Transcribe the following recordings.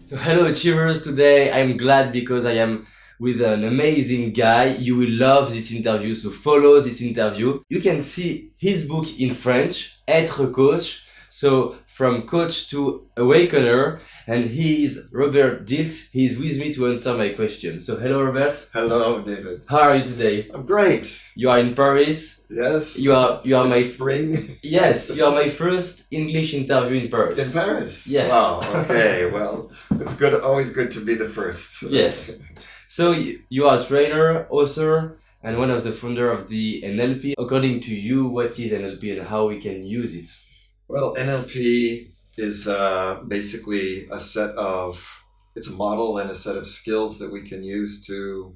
So hello achievers, today I'm glad because I am with an amazing guy. You will love this interview, so follow this interview. You can see his book in French, Être coach. So from coach to awakener, and he is Robert Dilts. He is with me to answer my question. So hello Robert. Hello, David. How are you today? I'm great. You are in Paris. Yes. You are It's my spring. yes, you are my first English interview in Paris. In Paris. Yes. Wow. Okay. Well, it's good. Always good to be the first. Yes. So you are a trainer, author, and one of the founder of the NLP. According to you, what is NLP and how we can use it? Well, NLP is basically it's a model and a set of skills that we can use to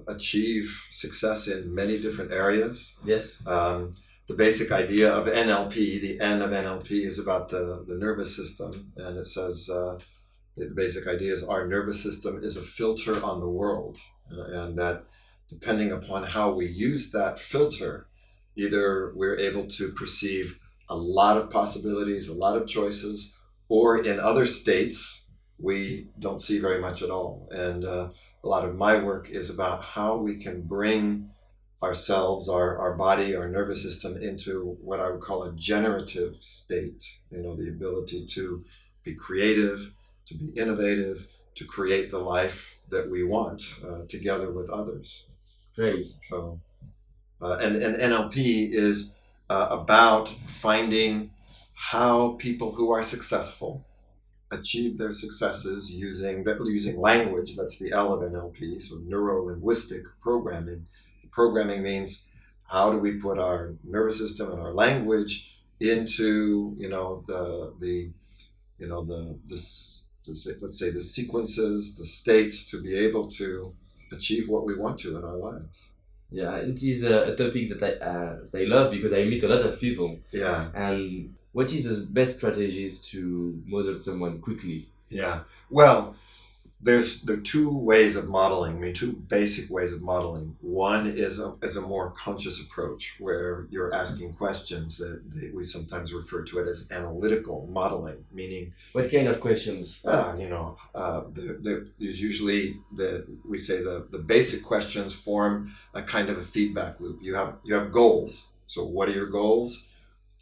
achieve success in many different areas. Yes. The basic idea of NLP, the N of NLP, is about the nervous system, and it says the basic idea is our nervous system is a filter on the world, and that depending upon how we use that filter, either we're able to perceive a lot of possibilities, a lot of choices, or in other states, we don't see very much at all. And a lot of my work is about how we can bring ourselves, our body, our nervous system into what I would call a generative state. The ability to be creative, to be innovative, to create the life that we want together with others. Great. And NLP is about finding how people who are successful achieve their successes using language. That's the L of NLP, so neuro-linguistic programming. The programming means how do we put our nervous system and our language into let's say the sequences, the states, to be able to achieve what we want to in our lives. Yeah, it is a topic that I love because I meet a lot of people. Yeah. And what is the best strategies to model someone quickly? Yeah. Well, there are two ways of modeling. Two basic ways of modeling. One is a more conscious approach where you're asking questions that we sometimes refer to it as analytical modeling, meaning. What kind of questions? There's usually we say the basic questions form a kind of a feedback loop. You have goals. So what are your goals?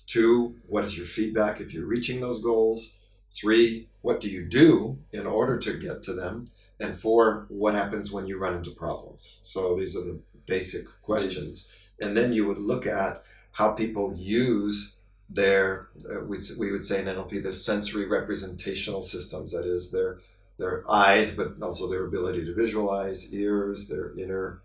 2, what is your feedback if you're reaching those goals? 3, what do you do in order to get to them? And 4, what happens when you run into problems? So these are the basic questions. And then you would look at how people use their, we would say in NLP, their sensory representational systems. That is their eyes, but also their ability to visualize, ears, their inner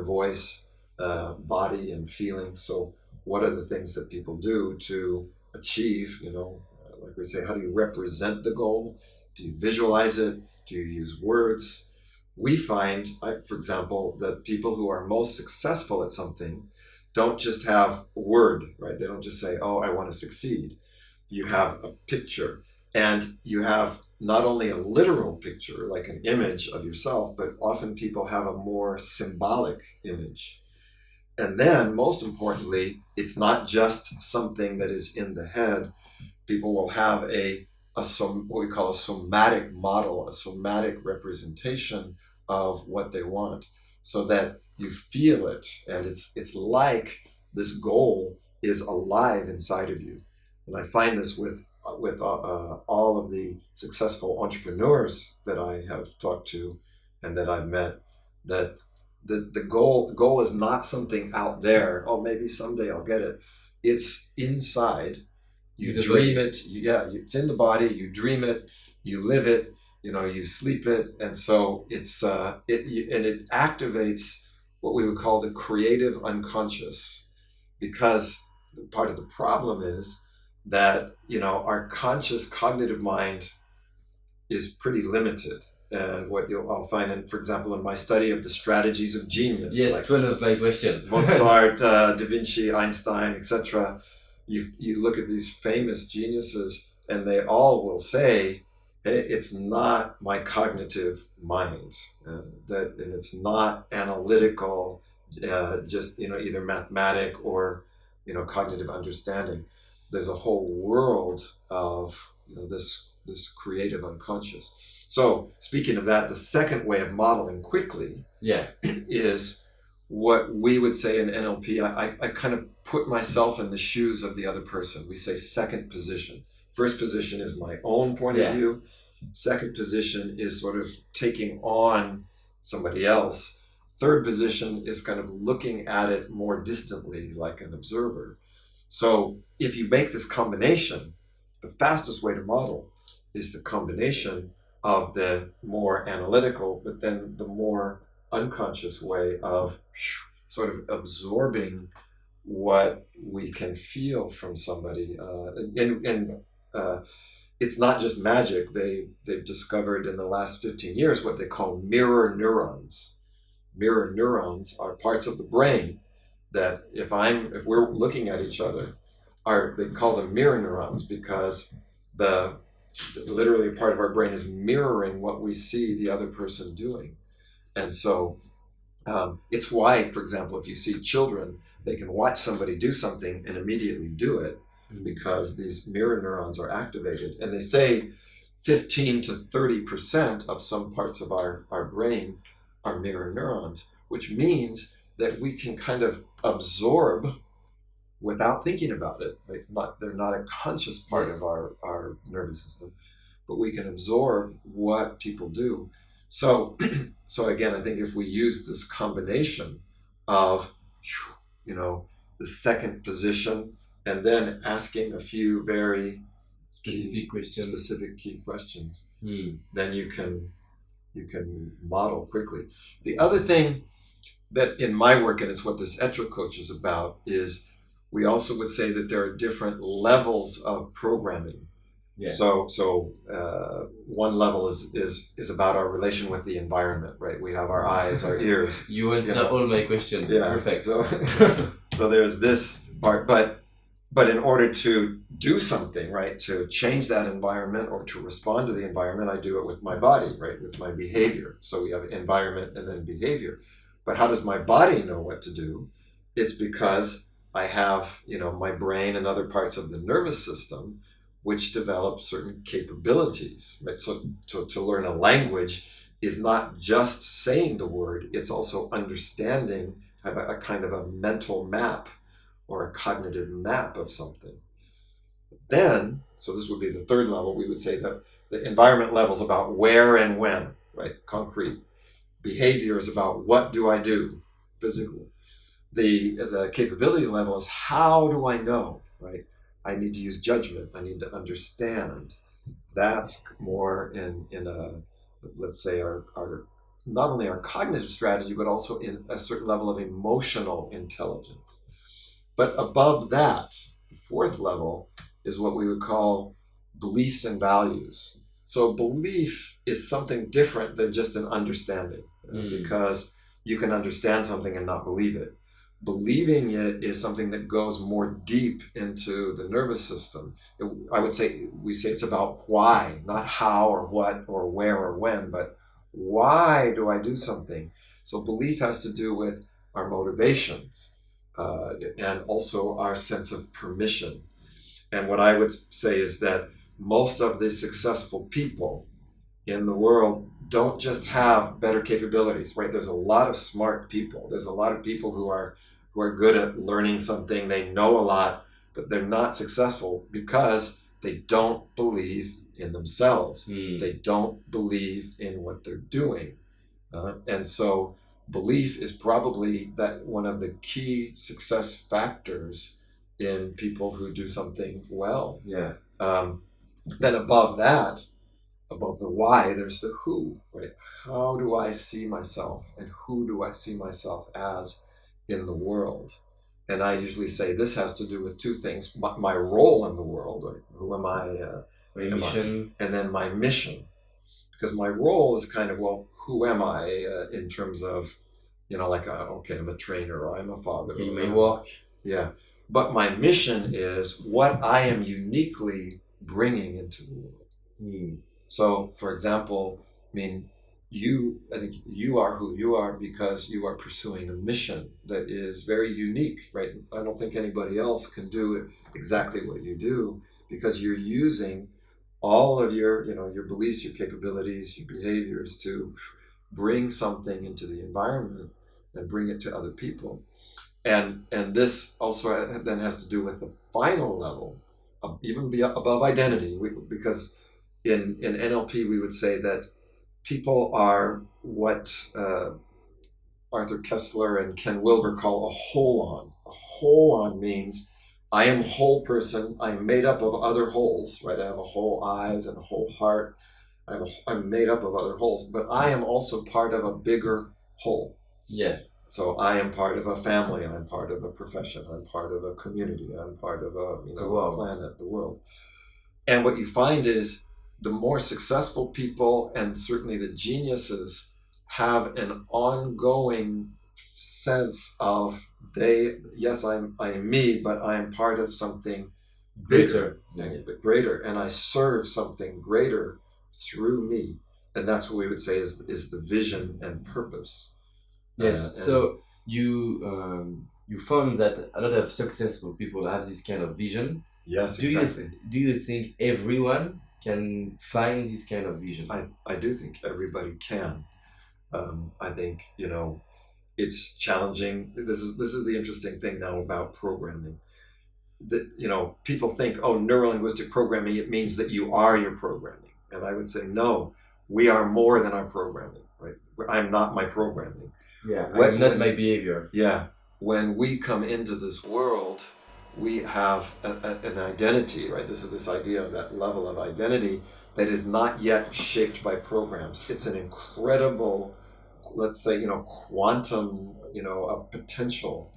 voice, body and feelings. So what are the things that people do to achieve, like we say, how do you represent the goal? Do you visualize it? Do you use words? We find, for example, that people who are most successful at something don't just have a word, right? They don't just say, oh, I want to succeed. You have a picture, and you have not only a literal picture, like an image of yourself, but often people have a more symbolic image. And then, most importantly, it's not just something that is in the head. People will have what we call a somatic model, a somatic representation of what they want, so that you feel it, and it's like this goal is alive inside of you. And I find this with all of the successful entrepreneurs that I have talked to and that I've met, that the goal is not something out there. Oh, maybe someday I'll get it. It's inside. You dream it. It's in the body. You dream it. You live it. You sleep it, and so it activates what we would call the creative unconscious. Because part of the problem is that our conscious cognitive mind is pretty limited. And what I'll find, for example, in my study of the strategies of genius. Yes, like one of my questions. Mozart, Da Vinci, Einstein, etc. You look at these famous geniuses, and they all will say, hey, it's not my cognitive mind, and it's not analytical, just either mathematic or cognitive understanding. There's a whole world of this creative unconscious. So speaking of that, the second way of modeling quickly is what we would say in NLP. I kind of put myself in the shoes of the other person. We say second position. First position is my own point of view. Second position is sort of taking on somebody else. Third position is kind of looking at it more distantly, like an observer. So if you make this combination, the fastest way to model is the combination of the more analytical, but then the more unconscious way of sort of absorbing what we can feel from somebody. It's not just magic. They've discovered in the last 15 years what they call mirror neurons. Mirror neurons are parts of the brain that if we're looking at each other, they call them mirror neurons because literally part of our brain is mirroring what we see the other person doing. And so it's why, for example, if you see children, they can watch somebody do something and immediately do it because these mirror neurons are activated. And they say 15 to 30% of some parts of our brain are mirror neurons, which means that we can kind of absorb without thinking about it. Right? They're not a conscious part of our nervous system, but we can absorb what people do. So again, I think if we use this combination of, the second position and then asking a few very specific key questions, then you can model quickly. The other thing that in my work, and it's what this être coach is about, is we also would say that there are different levels of programming. Yeah. So one level is about our relation with the environment, right? We have our eyes, our ears. You answer all my questions. Yeah. Perfect. So there's this part, but in order to do something, right, to change that environment or to respond to the environment, I do it with my body, right, with my behavior. So we have environment and then behavior. But how does my body know what to do? It's because I have, my brain and other parts of the nervous system which develop certain capabilities, right? So to learn a language is not just saying the word, it's also understanding, have a kind of a mental map or a cognitive map of something. Then, so this would be the third level, we would say that the environment level is about where and when, right? Concrete. Behavior is about what do I do, physical. The capability level is how do I know, right? I need to use judgment. I need to understand. That's more in a, let's say, our not only our cognitive strategy, but also in a certain level of emotional intelligence. But above that, the fourth level is what we would call beliefs and values. So belief is something different than just an understanding, because you can understand something and not believe it. Believing it is something that goes more deep into the nervous system. We say it's about why, not how or what or where or when, but why do I do something? So belief has to do with our motivations and also our sense of permission. And what I would say is that most of the successful people in the world don't just have better capabilities, right? There's a lot of smart people. There's a lot of people who are good at learning something. They know a lot, but they're not successful because they don't believe in themselves. They don't believe in what they're doing. And so belief is probably that one of the key success factors in people who do something well. Yeah. Then above that, above the why, there's the who, right? How do I see myself and who do I see myself as in the world? And I usually say this has to do with two things: my role in the world, right? Who am I? My mission. And then my mission. Because my role is kind of, well, who am I in terms of, okay, I'm a trainer or I'm a father. Okay, my work. Yeah. But my mission is what I am uniquely bringing into the world. So, for example, I think you are who you are because you are pursuing a mission that is very unique, right? I don't think anybody else can do it exactly what you do because you're using all of your, your beliefs, your capabilities, your behaviors to bring something into the environment and bring it to other people. And this also then has to do with the final level, even above identity, because in NLP we would say that people are what Arthur Kessler and Ken Wilber call a whole-on. A whole-on means I am a whole person. I'm made up of other wholes, right? I have a whole eyes and a whole heart. I'm made up of other wholes, but I am also part of a bigger whole. Yeah. So I am part of a family. I'm part of a profession. I'm part of a community. I'm part of a planet, the world. And what you find is the more successful people, and certainly the geniuses, have an ongoing sense of I am me, but I am part of something bigger, greater, and I serve something greater through me. And that's what we would say is the vision and purpose. Yes. So you found that a lot of successful people have this kind of vision. Yes, exactly. Do you think everyone can find this kind of vision? I do think everybody can. I think, it's challenging. This is the interesting thing now about programming. That, people think, oh, neuro-linguistic programming, it means that you are your programming. And I would say, no, we are more than our programming, right? I'm not my programming. Yeah, I'm not my behavior. Yeah. When we come into this world, we have an identity, right? This idea of that level of identity that is not yet shaped by programs. It's an incredible, let's say, quantum, of potential.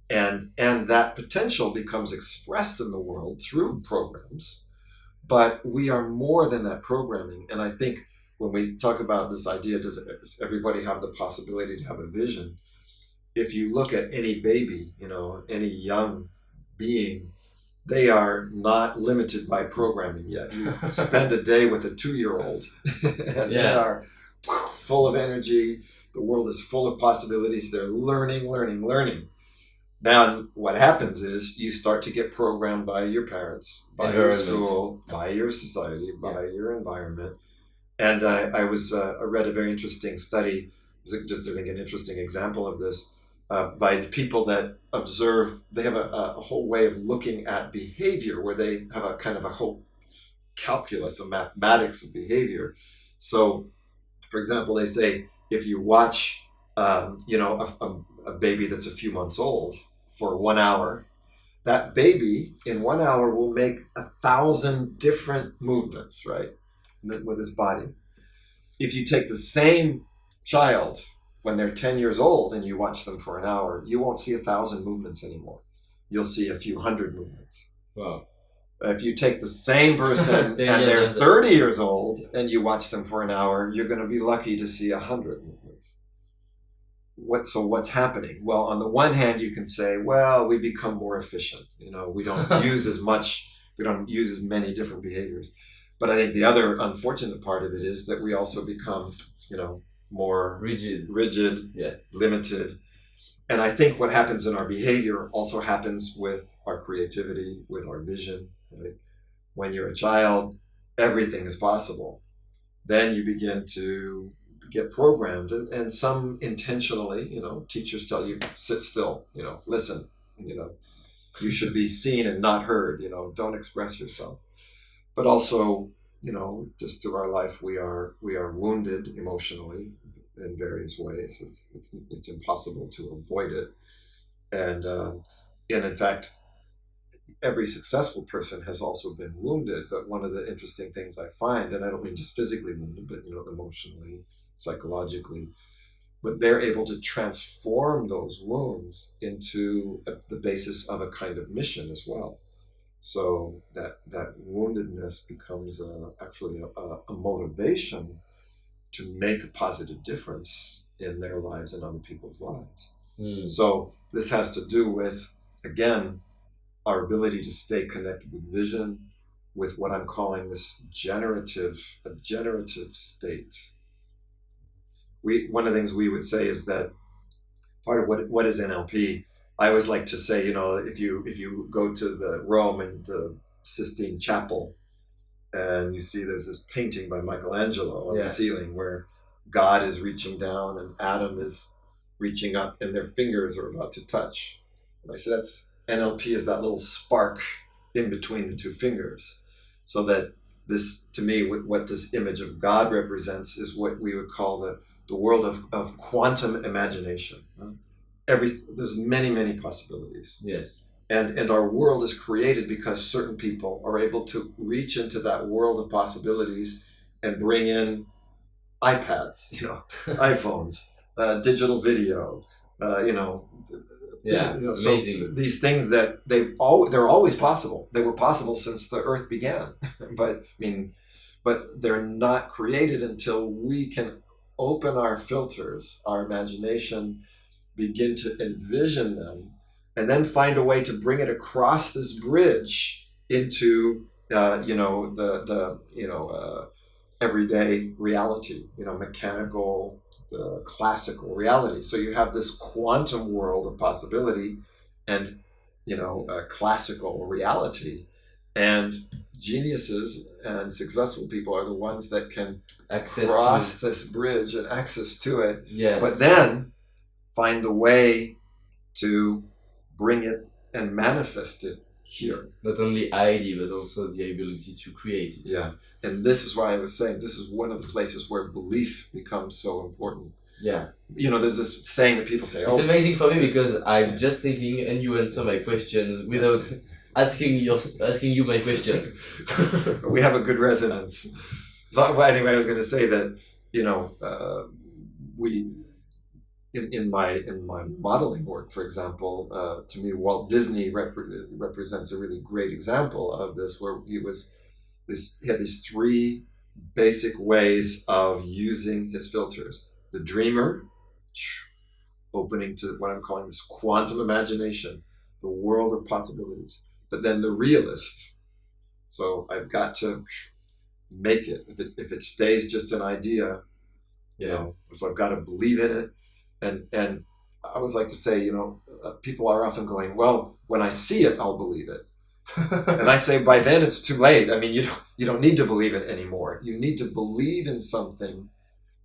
And that potential becomes expressed in the world through programs. But we are more than that programming. And I think when we talk about this idea, does everybody have the possibility to have a vision? If you look at any baby, any young being, they are not limited by programming yet. You spend a day with a 2-year-old and they are full of energy. The world is full of possibilities. They're learning. Now, what happens is you start to get programmed by your parents, by your school, by your society, by your environment. And I read a very interesting study, just I think an interesting example of this, by people that observe. They have a whole way of looking at behavior where they have a kind of a whole calculus of mathematics of behavior. So, for example, they say if you watch, a baby that's a few months old for 1 hour, that baby in 1 hour will make 1,000 different movements, right, with his body. If you take the same child when they're 10 years old and you watch them for an hour, you won't see 1,000 movements anymore. You'll see a few hundred movements. Wow. If you take the same person and they're 30 years old and you watch them for an hour, you're going to be lucky to see 100 movements. What's happening? Well, on the one hand, you can say, well, we become more efficient. We don't use as many different behaviors. But I think the other unfortunate part of it is that we also become, more rigid, limited. And I think what happens in our behavior also happens with our creativity, with our vision. Right? When you're a child, everything is possible. Then you begin to get programmed, and some intentionally, teachers tell you, sit still, listen, you should be seen and not heard, don't express yourself. But also, just through our life, we are wounded emotionally in various ways. It's impossible to avoid it. And in fact, every successful person has also been wounded. But one of the interesting things I find, and I don't mean just physically wounded, but emotionally, psychologically, but they're able to transform those wounds into the basis of a kind of mission as well. So that woundedness becomes actually a motivation to make a positive difference in their lives and other people's lives. So this has to do with, again, our ability to stay connected with vision, with what I'm calling this generative state. One of the things we would say is that part of what is NLP, I always like to say, if you go to the Rome and the Sistine Chapel, and you see there's this painting by Michelangelo on Yeah. the ceiling where God is reaching down and Adam is reaching up and their fingers are about to touch. And I said, that's NLP is that little spark in between the two fingers. So that this, to me, what this image of God represents is what we would call the world of quantum imagination. There's many possibilities. Yes. And our world is created because certain people are able to reach into that world of possibilities and bring in iPads, iPhones, digital video, Yeah, so amazing. these things that they're always possible. They were possible since the earth began, but they're not created until we can open our filters, our imagination, begin to envision them, and then find a way to bring it across this bridge into everyday reality, mechanical, classical reality. So you have this quantum world of possibility and classical reality, and geniuses and successful people are the ones that can cross this bridge and access to it. Yes. But then find a way to bring it and manifest it here. Not only ID, but also the ability to create it. Yeah. And this is why I was saying this is one of the places where belief becomes so important. Yeah. There's this saying that people say, it's amazing for me because I'm just thinking and you answer my questions without asking you my questions. We have a good resonance. So anyway, I was going to say that, we, in my modeling work, for example, to me, Walt Disney represents a really great example of this, where he had these three basic ways of using his filters. The dreamer, opening to what I'm calling this quantum imagination, the world of possibilities. But then the realist, so I've got to make it. If it stays just an idea, so I've got to believe in it. And I always like to say, people are often going, well, when I see it, I'll believe it. And I say, by then it's too late. I mean, you don't need to believe it anymore. You need to believe in something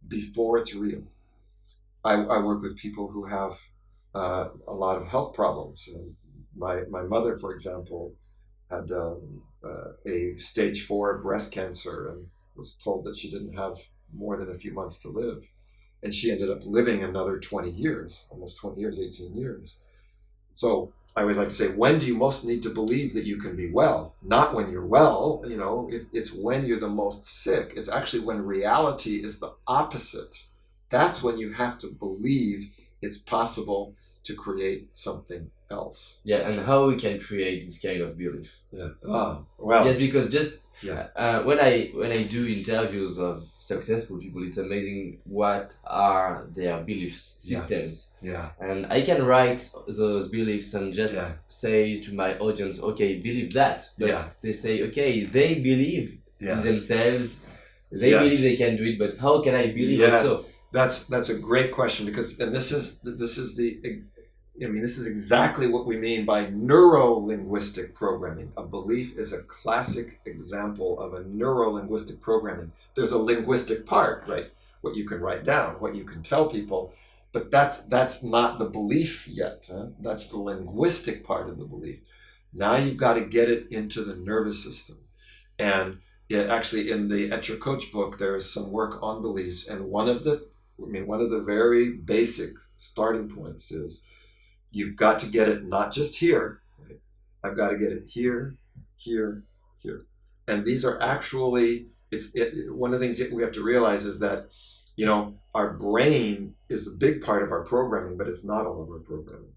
before it's real. I work with people who have a lot of health problems. My mother, for example, had a stage 4 breast cancer and was told that she didn't have more than a few months to live. And she ended up living another 20 years, almost 20 years, 18 years. So I always like to say, when do you most need to believe that you can be well? Not when you're well, if it's when you're the most sick. It's actually when reality is the opposite. That's when you have to believe it's possible to create something else. Yeah, and how we can create this kind of belief. Yeah. Well. Yes, because just yeah. When I do interviews of successful people, it's amazing what are their belief systems. Yeah. And I can write those beliefs and just say to my audience, okay, believe that. But they say, okay, they believe in themselves. They believe they can do it, but how can I believe also? That's a great question, because this is exactly what we mean by neuro-linguistic programming. A belief is a classic example of a neuro-linguistic programming. There's a linguistic part, right? What you can write down, what you can tell people, but that's not the belief yet. That's the linguistic part of the belief. Now you've got to get it into the nervous system. And actually, in the Être Coach book, there is some work on beliefs, and one of the very basic starting points is you've got to get it not just here. Right? I've got to get it here, here, here. And these are actually, one of the things that we have to realize is that, our brain is a big part of our programming, but it's not all of our programming.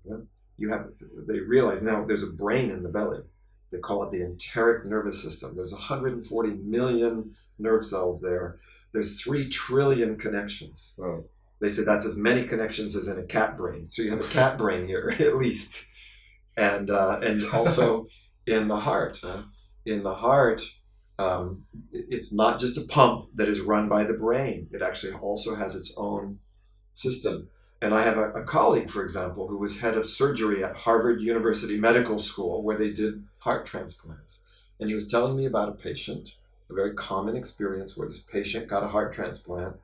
Yeah? They realize now there's a brain in the belly. They call it the enteric nervous system. There's 140 million nerve cells there. There's 3 trillion connections. Oh. They say that's as many connections as in a cat brain. So you have a cat brain here, at least. And also in the heart. In the heart, it's not just a pump that is run by the brain. It actually also has its own system. And I have a colleague, for example, who was head of surgery at Harvard University Medical School, where they did heart transplants. And he was telling me about a patient, a very common experience where this patient got a heart transplant.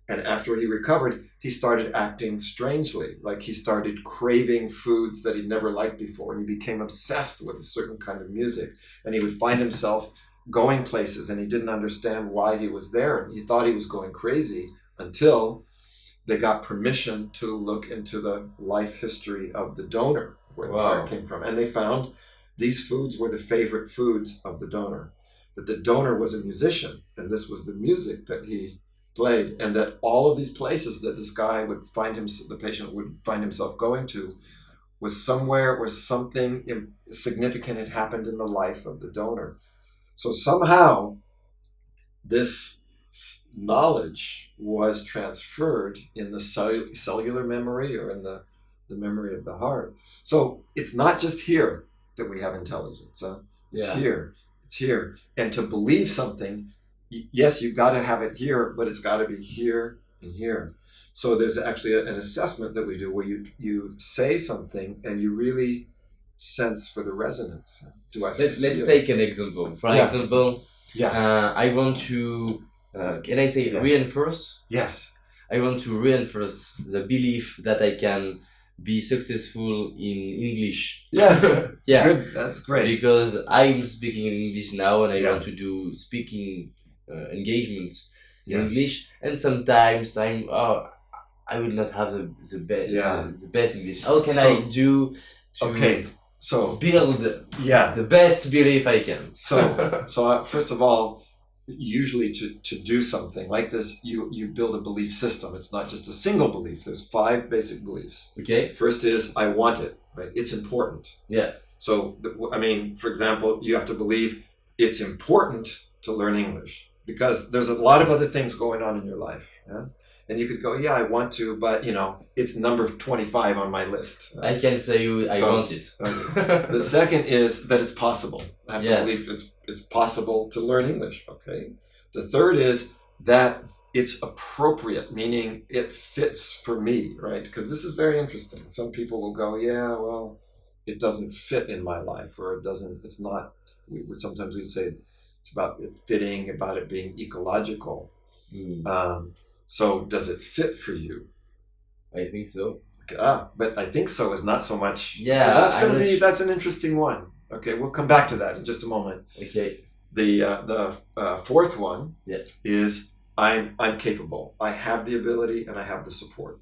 And after he recovered, he started acting strangely. Like he started craving foods that he'd never liked before. And he became obsessed with a certain kind of music. And he would find himself going places and he didn't understand why he was there. And he thought he was going crazy until they got permission to look into the life history of the donor, where the heart came from. And they found these foods were the favorite foods of the donor. That the donor was a musician, and this was the music that he played, and that all of these places that this guy would find the patient would find himself going to was somewhere where something significant had happened in the life of the donor. So somehow this knowledge was transferred in the cellular memory or in the memory of the heart. So it's not just here that we have intelligence. It's here. It's here. And to believe something, yes, you've got to have it here, but it's got to be here and here. So there's actually an assessment that we do where you say something and you really sense for the resonance. Let's take an example. For example, I want to, can I say reinforce? Yes. I want to reinforce the belief that I can be successful in English. Yes. Good. That's great. Because I'm speaking in English now and I want to do speaking engagements in English, and sometimes I will not have the best English. How can I do to build the best belief I can? So first of all, usually to do something like this, you build a belief system. It's not just a single belief. There's 5 basic beliefs. Okay. First is I want it, right? It's important. Yeah. So I mean, for example, you have to believe it's important to learn English because there's a lot of other things going on in your life. Yeah? And you could go, I want to, but it's number 25 on my list. I can say I want it. The second is that it's possible. I have to believe it's possible to learn English. Okay. The third is that it's appropriate, meaning it fits for me, right? Because this is very interesting. Some people will go, well, it doesn't fit in my life, or it's not. Sometimes we say it's about it fitting, about it being ecological. So does it fit for you? I think so. But I think so is not so much. Yeah. So that's an interesting one. Okay, we'll come back to that in just a moment. Okay. The fourth one is I'm capable. I have the ability and I have the support.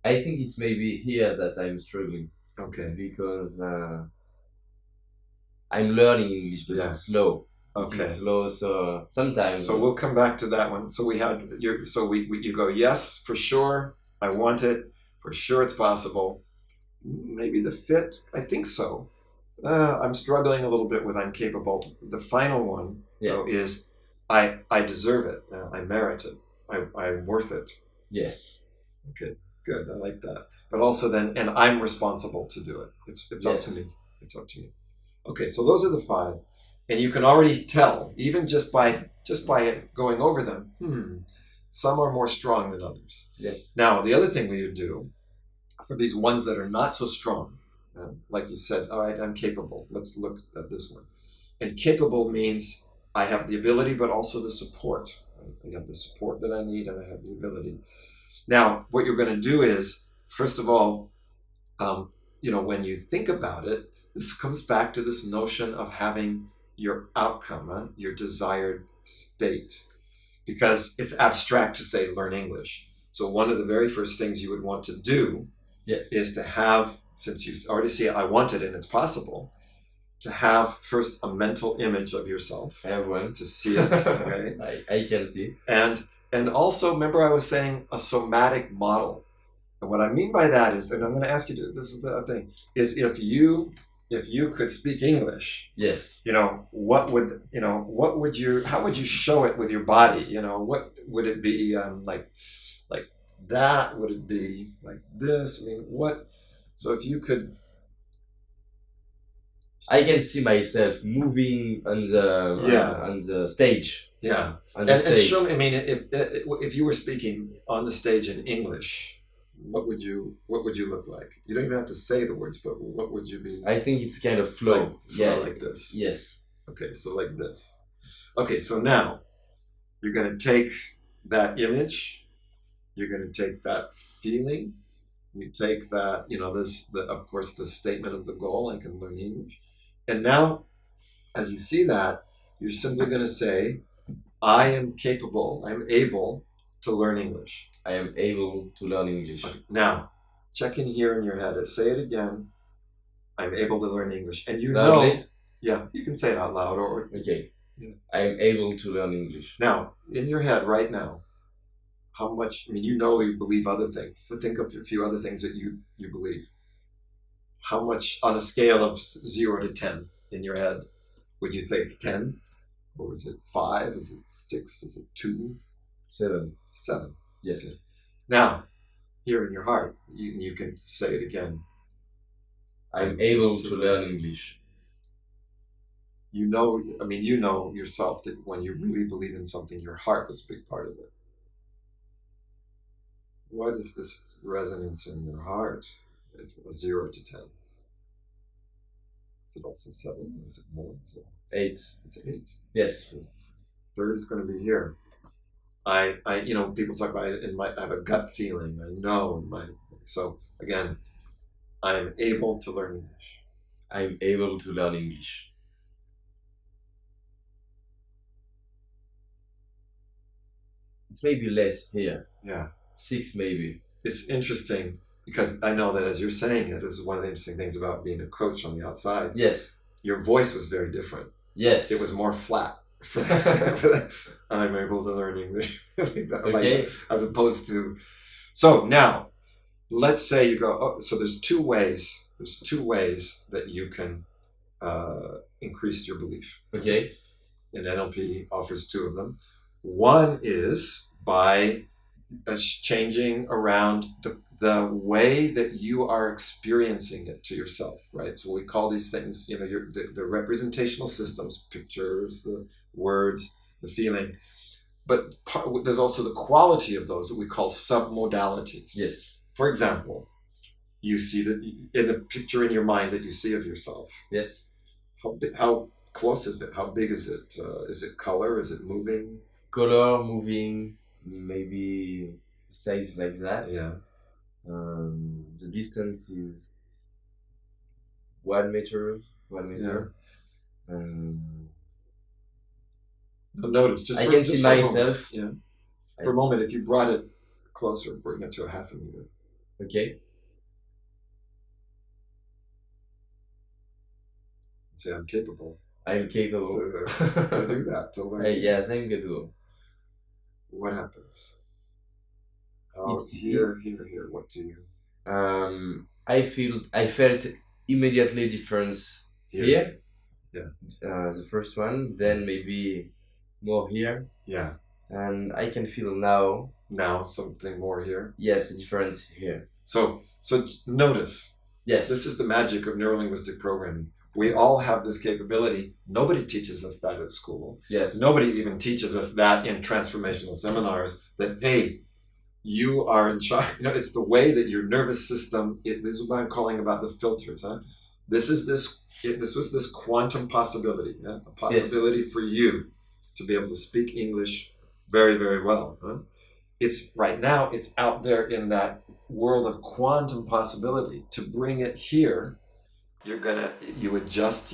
I think it's maybe here that I'm struggling. Okay. Because I'm learning English, but it's slow. Okay. It's slow, so sometimes. So we'll come back to that one. So you go, yes, for sure, I want it. For sure, it's possible. Maybe the fit, I think so. I'm struggling a little bit with I'm capable. The final one though is I deserve it. I merit it. I'm worth it. Yes. Okay. Good. I like that. But also then, and I'm responsible to do it. It's up to me. It's up to me. Okay. So those are the 5. And you can already tell, even just by going over them, some are more strong than others. Yes. Now, the other thing we would do for these ones that are not so strong, like you said, all right, I'm capable. Let's look at this one. And capable means I have the ability, but also the support. Right? I have the support that I need, and I have the ability. Now, what you're going to do is, first of all, when you think about it, this comes back to this notion of having your outcome, your desired state, because it's abstract to say learn English. So one of the very first things you would want to do is to have, since you already see it, I want it and it's possible, to have first a mental image of yourself. I have one. To see it. Okay? I can see. And also, remember I was saying a somatic model. And what I mean by that is, and I'm going to ask you to, this is the thing, is if you could speak English, how would you show it with your body? What would it be like that? Would it be like this? I mean, so if you could. I can see myself moving on the stage. Yeah. And show me, I mean, if you were speaking on the stage in English, what would you look like? You don't even have to say the words, but what would you be? I think it's kind of flow. Like this. Yes. Okay, so like this. Okay, so now you're going to take that image, you're going to take that feeling, you take that, of course, the statement of the goal, I can learn English. And now, as you see that, you're simply going to say, I am capable, I'm able to learn English. I am able to learn English. Okay. Now, check in here in your head. Say it again. I'm able to learn English. And you Loudly? know, yeah, you can say it out loud or. Okay. Yeah. I am able to learn English. Now, in your head right now, how much, you believe other things. So think of a few other things that you believe. How much on a scale of 0 to 10 in your head would you say it's 10? Or is it 5? Is it 6? Is it 2? 7. 7. Yes. Okay. Now, here in your heart, you can say it again. I'm able to learn English. You know yourself that when you really believe in something, your heart is a big part of it. What is this resonance in your heart? If 0 to 10. Is it also 7? Is it more? Is it 8. It's 8. Yes. Third is going to be here. People talk about it I have a gut feeling. I know so again, I am able to learn English. I'm able to learn English. It's maybe less here. Yeah. 6 maybe. It's interesting because I know that as you're saying it, this is one of the interesting things about being a coach on the outside. Yes. Your voice was very different. Yes. It was more flat. I'm able to learn English. Okay. As opposed to, so now, let's say you go, so there's two ways that you can increase your belief. Okay. And NLP offers 2 of them. One is by changing around the way that you are experiencing it to yourself, right? So we call these things, the representational systems, pictures, the words, the feeling. But there's also the quality of those that we call submodalities. Yes. For example, you see that in the picture in your mind that you see of yourself. Yes. How close is it? How big is it? Is it color? Is it moving? Color, moving, maybe size like that. Yeah. The distance is 1 meter. 1 meter. Yeah. Notice just I for, can just see for myself. A moment. Yeah. For a moment, if you brought it closer, bring it to a 0.5 meter. Okay. Say I'm capable. I'm capable. To do that, to learn. Yes, I'm capable. What happens? It's here. What do you? I felt immediately difference here. Yeah. The first one, then maybe more here. Yeah. And I can feel now. Now something more here. Yes, a difference here. So notice. Yes. This is the magic of neuro-linguistic programming. We all have this capability. Nobody teaches us that at school. Yes. Nobody even teaches us that in transformational seminars, that, hey, you are in charge. It's the way that your nervous system, this is what I'm calling about the filters. This was this quantum possibility, a possibility for you to be able to speak English very, very well. It's right now, it's out there in that world of quantum possibility. To bring it here, you adjust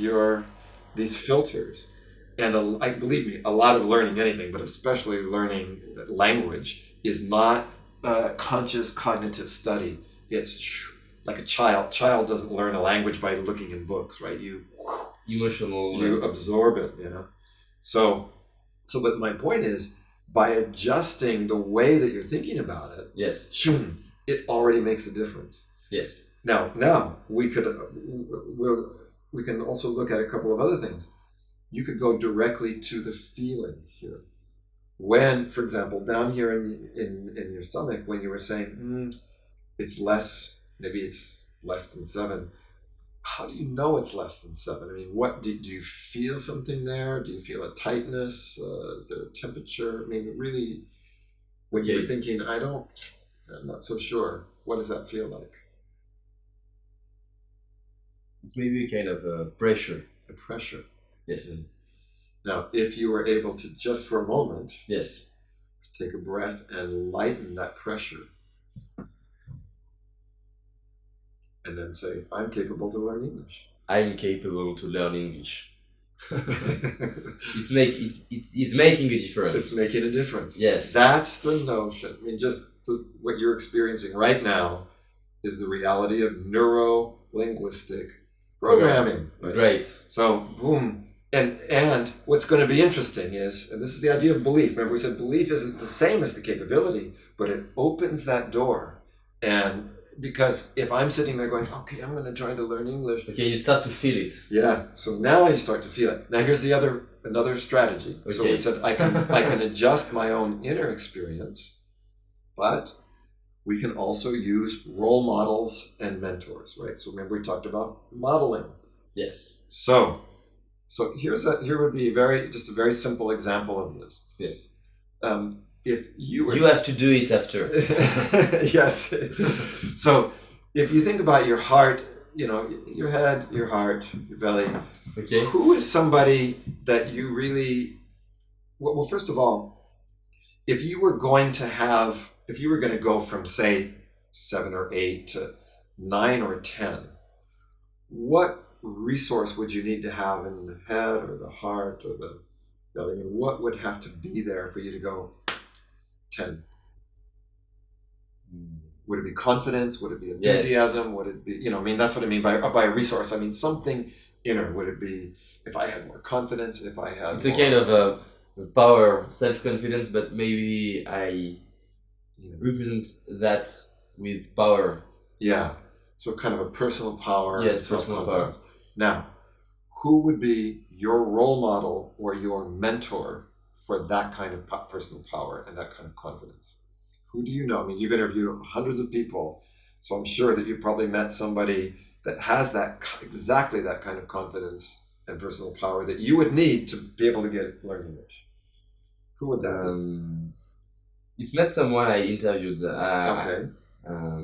these filters. And believe me, a lot of learning anything, but especially learning language, is not a conscious cognitive study. It's like a child. Child doesn't learn a language by looking in books, right? Emotional. You absorb it, So, but my point is, by adjusting the way that you're thinking about it, yes, it already makes a difference. Yes. Now we can also look at a couple of other things. You could go directly to the feeling here. When, for example, down here in your stomach, when you were saying, it's less, maybe it's less than 7. How do you know it's less than 7? I mean, what do you feel something there? Do you feel a tightness? Is there a temperature? I mean, really, when you're thinking, I'm not so sure. What does that feel like? Maybe a kind of pressure. A pressure. Yes. Now, if you were able to just for a moment Yes. take a breath and lighten that pressure, and then say, I'm capable to learn English. I'm capable to learn English. It's making a difference. It's making a difference. Yes. That's the notion. I mean, just what you're experiencing right now is the reality of neuro-linguistic programming. Right? Great. So, boom. And what's going to be interesting is, and this is the idea of belief. Remember, we said belief isn't the same as the capability, but it opens that door. And because if I'm sitting there going, okay, I'm going to try to learn English. Okay, you start to feel it. Yeah. So now you start to feel it. Now here's another strategy. Okay. So we said I can adjust my own inner experience, but we can also use role models and mentors, right? So remember we talked about modeling. Yes. So here would be just a very simple example of this. Yes. If you were... You have to do it after. Yes. So if you think about your heart, your head, your heart, your belly. Okay. Who is somebody that you really... Well, first of all, if you were going to go from, say, 7 or 8 to 9 or 10, what resource would you need to have in the head or the heart or the belly? I mean, what would have to be there for you to go 10? Would it be confidence? Would it be enthusiasm? Yes. Would it be, that's what I mean by a resource. I mean, something inner. Would it be if I had more confidence, if I had It's a kind of a power, self-confidence, but maybe I represent that with power. Yeah. So kind of a personal power. Yes, personal power. Now, who would be your role model or your mentor for that kind of personal power and that kind of confidence? Who do you know? I mean, you've interviewed hundreds of people, so I'm sure that you probably met somebody that has exactly that kind of confidence and personal power that you would need to be able to learn English. Who would that be? It's not someone I interviewed. Okay.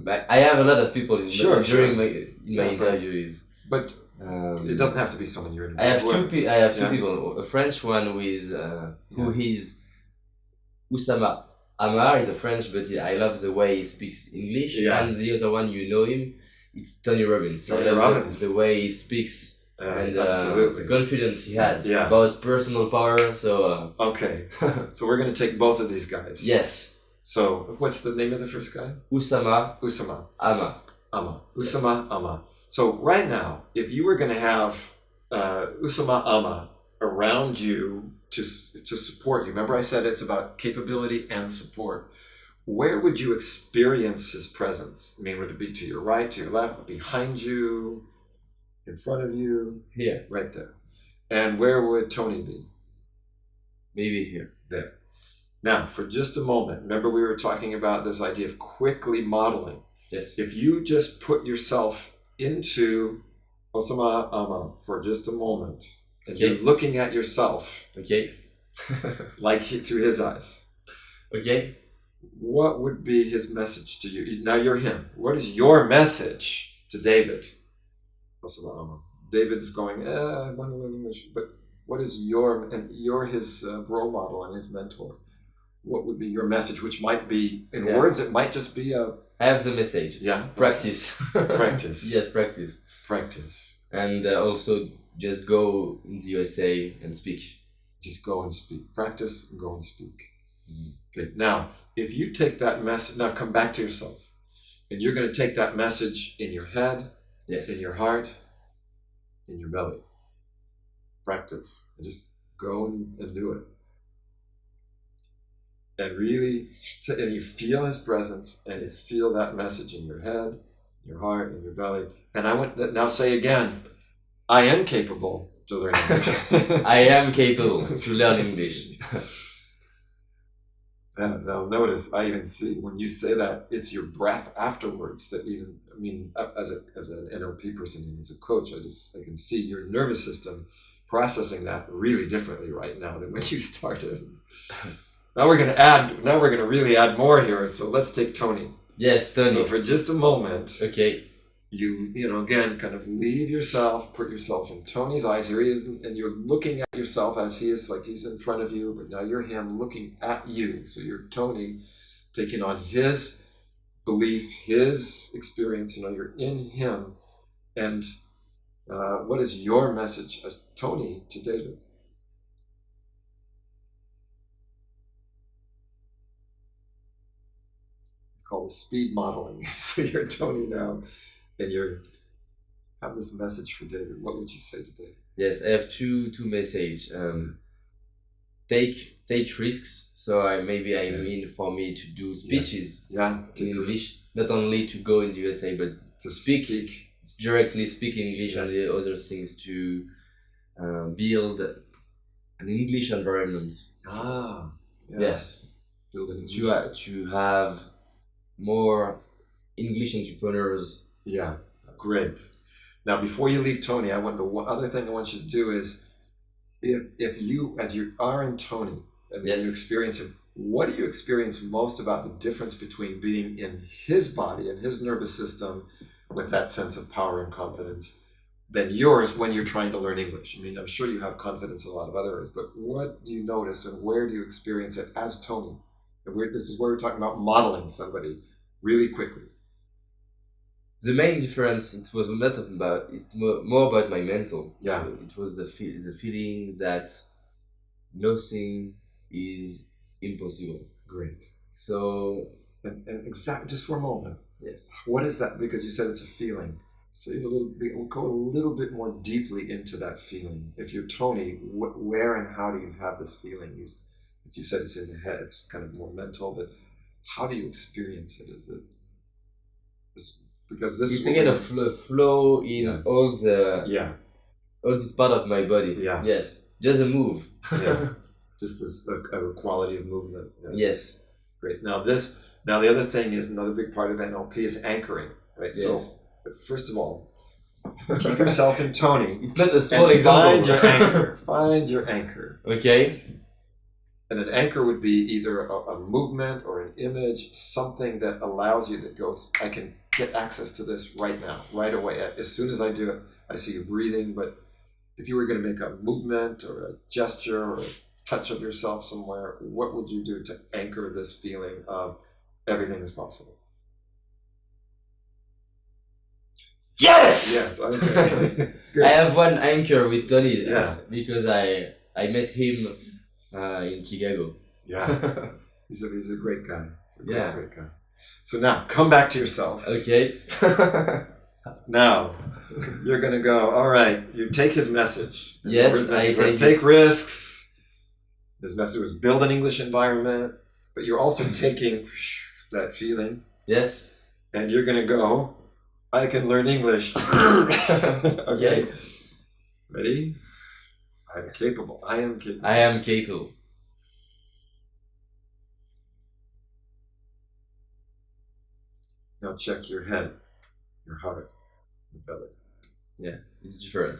But I have a lot of people during my interviews. But it doesn't have to be someone you're interviewing. I have two people. A French one who is Oussama Amar is a French, but I love the way he speaks English. Yeah. And the other one, him, it's Tony Robbins. The way he speaks and the confidence he has about personal power. So okay, so we're going to take both of these guys. Yes. So what's the name of the first guy? Oussama Ama. Oussama Ama. So right now, if you were going to have Oussama Ama around you to support you, remember I said it's about capability and support. Where would you experience his presence? I mean, would it be to your right, to your left, behind you, in front of you? Here. Right there. And where would Tony be? Maybe here. There. Now, for just a moment, remember we were talking about this idea of quickly modeling. Yes. If you just put yourself into Oussama Ama for just a moment, and you're looking at yourself, like through his eyes. Okay. What would be his message to you? Now you're him. What is your message to David? Oussama Ama. David's going, I want to learn English, but what is you're his role model and his mentor. What would be your message, which might be, in words, it might just be I have the message. Yeah. Practice. Practice. Yes, practice. Practice. And also just go in the USA and speak. Just go and speak. Practice and go and speak. Mm-hmm. Okay. Now, if you take that message, now come back to yourself. And you're going to take that message in your head, in your heart, in your belly. Practice. And just go and do it. And really, and you feel his presence, and you feel that message in your head, your heart, in your belly. And now say again, I am capable to learn English. I am capable to learn English. Now notice, I even see when you say that, it's your breath afterwards that even, I mean, as an NLP person and as a coach, I can see your nervous system processing that really differently right now than when you started. Now we're going to really add more here. So let's take Tony. Yes, Tony. So for just a moment. Okay. you know, again, kind of leave yourself, put yourself in Tony's eyes. Here he is, and you're looking at yourself as he is, like he's in front of you, but now you're him looking at you. So you're Tony taking on his belief, his experience, you know, you're in him. And what is your message as Tony to David? Called speed modeling. So you're Tony now, and you have this message for David. What would you say to David? Yes, I have two message. Take risks. So I mean for me to do speeches in English, not only to go in the USA, but to speak directly speak English and the other things to build an English environment. Yes. Build an English. To have more English entrepreneurs. Yeah, great. Now, before you leave Tony, the other thing I want you to do is, if you, as you are in Tony, and when you experience him, what do you experience most about the difference between being in his body and his nervous system with that sense of power and confidence than yours when you're trying to learn English? I mean, I'm sure you have confidence in a lot of other areas, but what do you notice and where do you experience it as Tony? And this is where we're talking about modeling somebody really quickly. The main difference, it was not about, it's more about my mental. Yeah. It was the feeling that nothing is impossible. Great. So. And just for a moment. Yes. What is that? Because you said it's a feeling. So we'll go a little bit more deeply into that feeling. If you're Tony, where and how do you have this feeling? You said it's in the head. It's kind of more mental, but how do you experience it? Is it because this? It's again a flow in all this part of my body. Yeah. Yes. Just a move. Yeah. Just this a quality of movement. Yeah. Yes. Great. Now the other thing is another big part of NLP is anchoring. Right. Yes. So first of all, keep yourself in Tony. It's not a small example. Find your anchor. Find your anchor. Okay. And an anchor would be either a movement or an image, something that allows you, that goes, I can get access to this right now, right away. As soon as I do it, I see you breathing. But if you were going to make a movement or a gesture or a touch of yourself somewhere, what would you do to anchor this feeling of everything is possible? Yes! Yes, okay. I have one anchor with Tony. Yeah. Because I met him in Chicago. Yeah. He's a great guy. He's a great guy. So now, come back to yourself. Okay. Now, you're going to go, all right, you take his message. Yes, his message was take risks. His message was build an English environment. But you're also taking that feeling. Yes. And you're going to go, I can learn English. Okay. Ready? I'm capable. I am capable. I am capable. Now check your head, your heart, your belly. Yeah, it's different.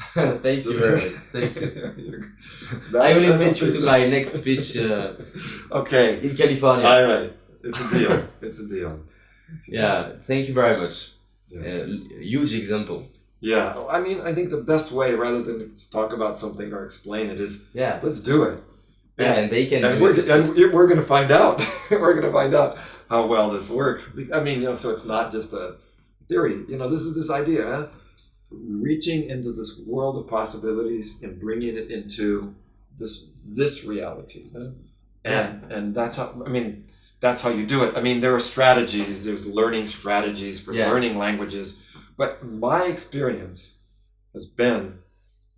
Thank you very much. Thank you. I will invite you to my next speech okay. in California. All right. It's a deal. It's a deal. Yeah, thank you very much. Yeah. Huge example. Yeah, I mean, I think the best way, rather than talk about something or explain it, is let's do it. And they can. And we're going to find out. We're going to find out how well this works. I mean, so it's not just a theory. This is this idea, reaching into this world of possibilities and bringing it into this reality. And that's how. I mean, that's how you do it. I mean, there are strategies. There's learning strategies for learning languages. But my experience has been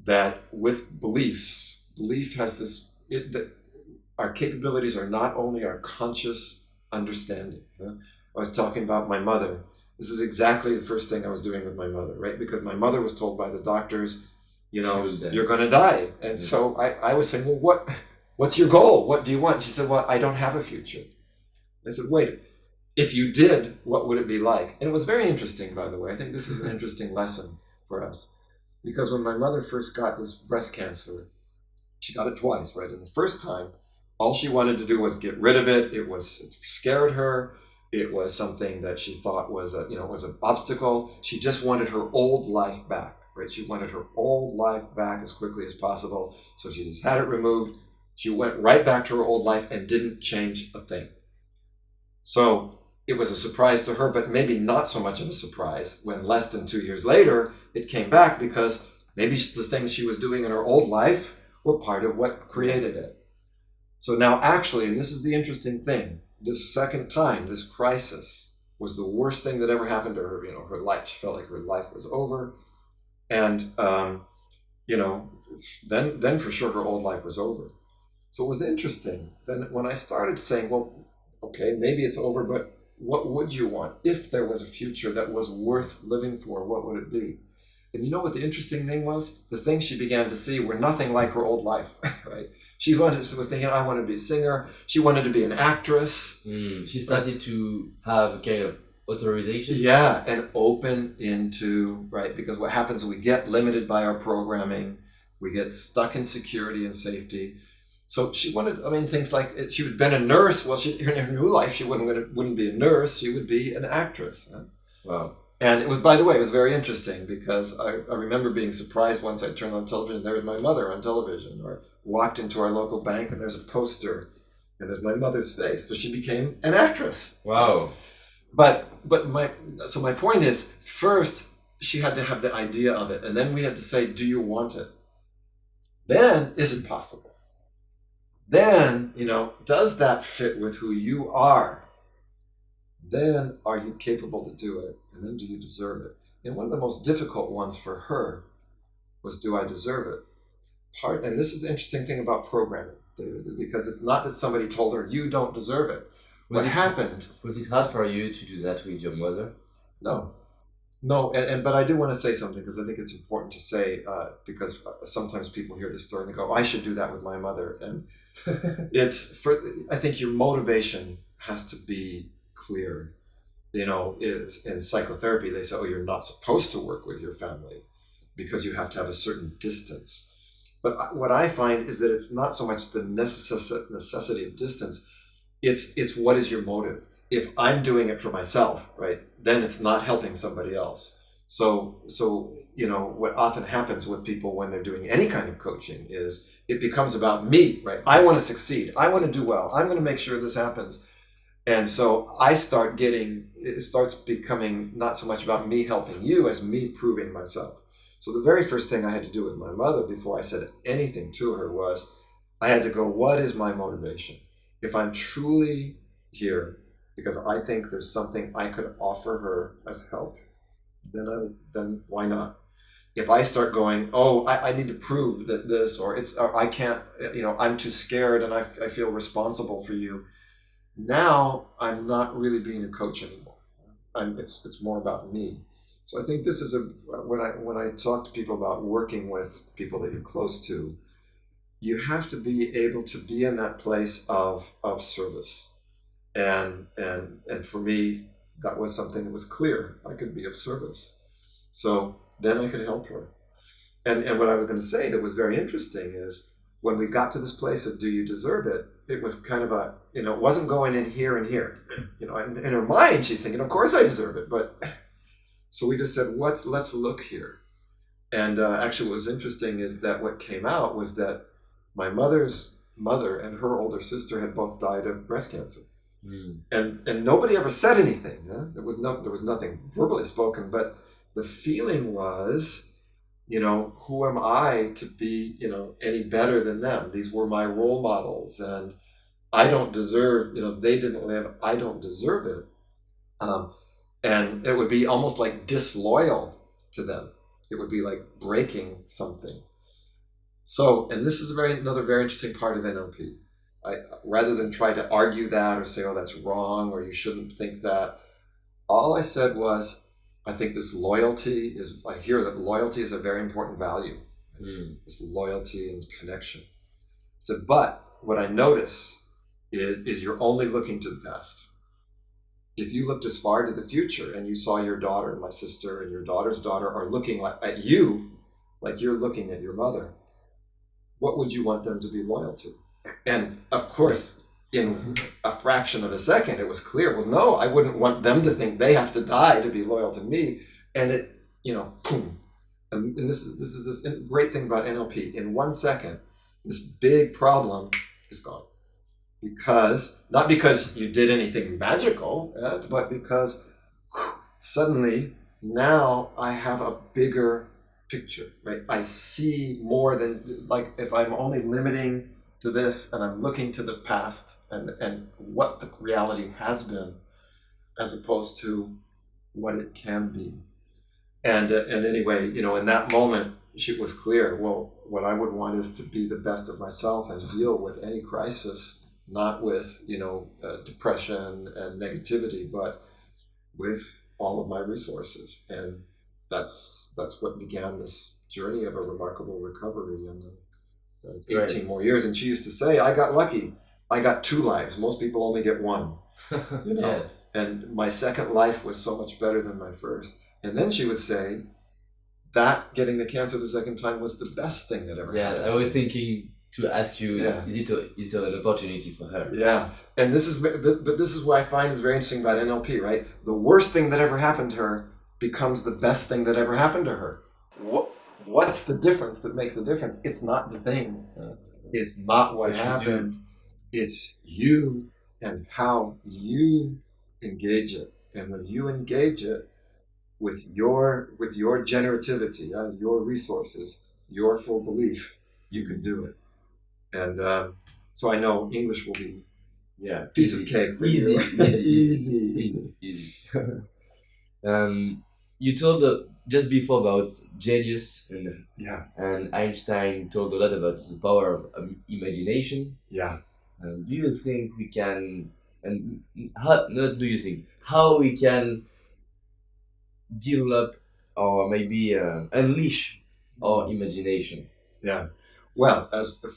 that with belief has this, that our capabilities are not only our conscious understanding. I was talking about my mother. This is exactly the first thing I was doing with my mother, right? Because my mother was told by the doctors, you're going to die. And so I was saying, well, what's your goal? What do you want? She said, well, I don't have a future. I said, wait. If you did, what would it be like? And it was very interesting, by the way. I think this is an interesting lesson for us. Because when my mother first got this breast cancer, she got it twice, right? And the first time, all she wanted to do was get rid of it. It scared her. It was something that she thought was was an obstacle. She just wanted her old life back, right? She wanted her old life back as quickly as possible. So she just had it removed. She went right back to her old life and didn't change a thing. So it was a surprise to her, but maybe not so much of a surprise when less than 2 years later, it came back because maybe the things she was doing in her old life were part of what created it. So now actually, and this is the interesting thing, this second time, this crisis was the worst thing that ever happened to her. Her life, she felt like her life was over. And, then for sure her old life was over. So it was interesting. Then when I started saying, well, okay, maybe it's over, but what would you want? If there was a future that was worth living for, what would it be? And you know what the interesting thing was? The things she began to see were nothing like her old life, right? She was thinking, I want to be a singer. She wanted to be an actress. She started to have a kind of authorization. Yeah, and open into, right? Because what happens, we get limited by our programming. We get stuck in security and safety. So she wanted, things like, she had been a nurse. Well, in her new life, she wouldn't be a nurse. She would be an actress. Huh? Wow. And it was, by the way, it was very interesting because I remember being surprised once I turned on television, there was my mother on television, or walked into our local bank and there's a poster and there's my mother's face. So she became an actress. Wow. But my point is, first she had to have the idea of it, and then we had to say, do you want it? Then, is it possible? Then, does that fit with who you are? Then, are you capable to do it? And then, do you deserve it? And one of the most difficult ones for her was, do I deserve it? And this is the interesting thing about programming, David, because it's not that somebody told her, you don't deserve it. Was it hard for you to do that with your mother? No, but I do want to say something, because I think it's important to say, because sometimes people hear this story and they go, I should do that with my mother. And I think your motivation has to be clear. In psychotherapy, they say, oh, you're not supposed to work with your family because you have to have a certain distance. But what I find is that it's not so much the necessity of distance, it's what is your motive. If I'm doing it for myself, right, then it's not helping somebody else. So what often happens with people when they're doing any kind of coaching is it becomes about me, right? I want to succeed. I want to do well. I'm going to make sure this happens. And so it starts becoming not so much about me helping you as me proving myself. So the very first thing I had to do with my mother before I said anything to her was I had to go, what is my motivation? If I'm truly here because I think there's something I could offer her as help, then why not? If I start going, oh, I need to prove that this, or I can't, I'm too scared and I feel responsible for you. Now I'm not really being a coach anymore. It's more about me. So I think this is when I talk to people about working with people that you're close to, you have to be able to be in that place of service. And for me, that was something that was clear. I could be of service. So then I could help her. And what I was going to say that was very interesting is when we got to this place of do you deserve it, it was kind of it wasn't going in here and here. In her mind, she's thinking, of course I deserve it. But so we just said, let's look here. And actually what was interesting is that what came out was that my mother's mother and her older sister had both died of breast cancer. And nobody ever said anything. Huh? There was nothing verbally spoken, but the feeling was, who am I to be, any better than them? These were my role models, and I don't deserve, they didn't live, I don't deserve it. And it would be almost like disloyal to them. It would be like breaking something. So, and this is another very interesting part of NLP. Rather than try to argue that or say, oh, that's wrong, or you shouldn't think that, all I said was, I think this I hear that loyalty is a very important value. This loyalty and connection. I said, but what I notice is you're only looking to the past. If you looked as far to the future and you saw your daughter and my sister and your daughter's daughter are looking at you like you're looking at your mother, what would you want them to be loyal to? And of course, in a fraction of a second, it was clear. Well, no, I wouldn't want them to think they have to die to be loyal to me. And it, boom. And this is this great thing about NLP. In 1 second, this big problem is gone. Not because you did anything magical, but because suddenly now I have a bigger picture, right? I see more than, like, if I'm only limiting to this and I'm looking to the past and what the reality has been as opposed to what it can be. And anyway, in that moment, it was clear, well, what I would want is to be the best of myself and deal with any crisis, not with, depression and negativity, but with all of my resources. And that's what began this journey of a remarkable recovery. And 18 more years. And she used to say, I got lucky. I got 2 lives. Most people only get 1. Yes. And my second life was so much better than my first. And then she would say that getting the cancer the second time was the best thing that ever happened. Yeah, I was thinking to ask you, is it an opportunity for her? Yeah. And this is what I find is very interesting about NLP, right? The worst thing that ever happened to her becomes the best thing that ever happened to her. What's the difference that makes the difference? It's not the thing. It's not what happened. It's you and how you engage it. And when you engage it with your generativity, your resources, your full belief, you can do it. And so I know English will be piece of cake for you. Easy. You told just before about genius, and Einstein told a lot about the power of imagination. Yeah. Do you think we can, and how we can develop or maybe unleash our imagination? Yeah. Well,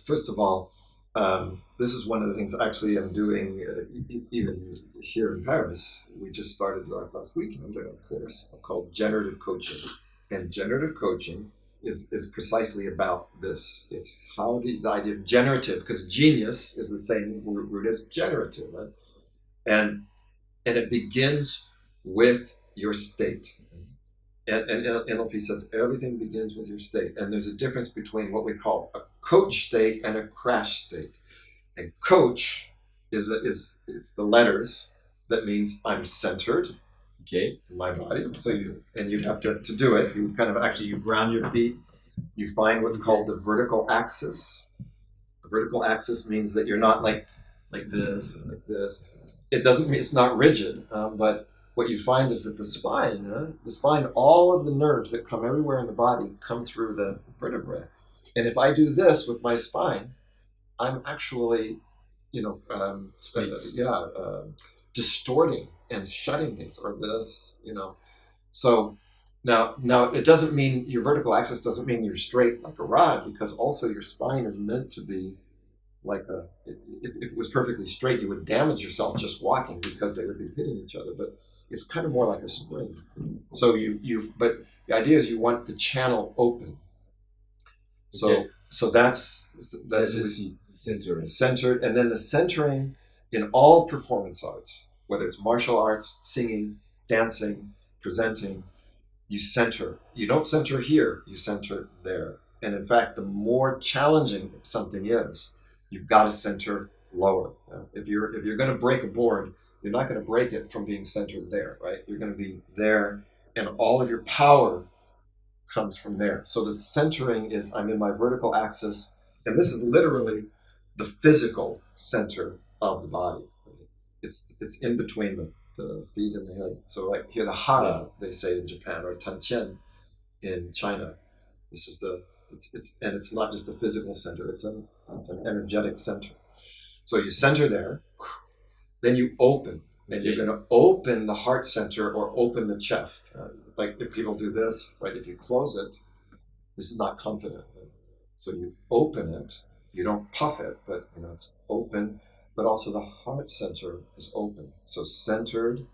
first of all, this is one of the things actually I'm doing even here in Paris. We just started last weekend a course called Generative Coaching. And generative coaching is precisely about this. It's how the idea of generative, because genius is the same root as generative, right? And it begins with your state. And NLP says everything begins with your state. And there's a difference between what we call a coach state and a crash state. And coach is the letters that means I'm centered in my body. So you have to do it. You kind of you ground your feet. You find what's called the vertical axis. The vertical axis means that you're not like this, like this. It doesn't mean it's not rigid, but what you find is that the spine, all of the nerves that come everywhere in the body come through the vertebrae. And if I do this with my spine, I'm actually, distorting and shutting things, or this, So now it doesn't mean your vertical axis doesn't mean you're straight like a rod, because also your spine is meant to be like if it was perfectly straight, you would damage yourself just walking because they would be hitting each other. But it's kind of more like a spring. So but the idea is you want the channel open. So that's centered, and then the centering in all performance arts, whether it's martial arts, singing, dancing, presenting, you center. You don't center here, you center there. And in fact, the more challenging something is, you've got to center lower. If you're going to break a board, you're not going to break it from being centered there, right? You're going to be there, and all of your power comes from there. So the centering is, I'm in my vertical axis, and this is literally the physical center of the body. It's in between the feet and the head. So like here, the hara, they say in Japan, or tantian in China. This is it's not just a physical center, it's an energetic center. So you center there, then you open, and you're going to open the heart center or open the chest. Like if people do this, right? If you close it, this is not confident. Right? So you open it, you don't puff it, but it's open. But also the heart center is open. So centered.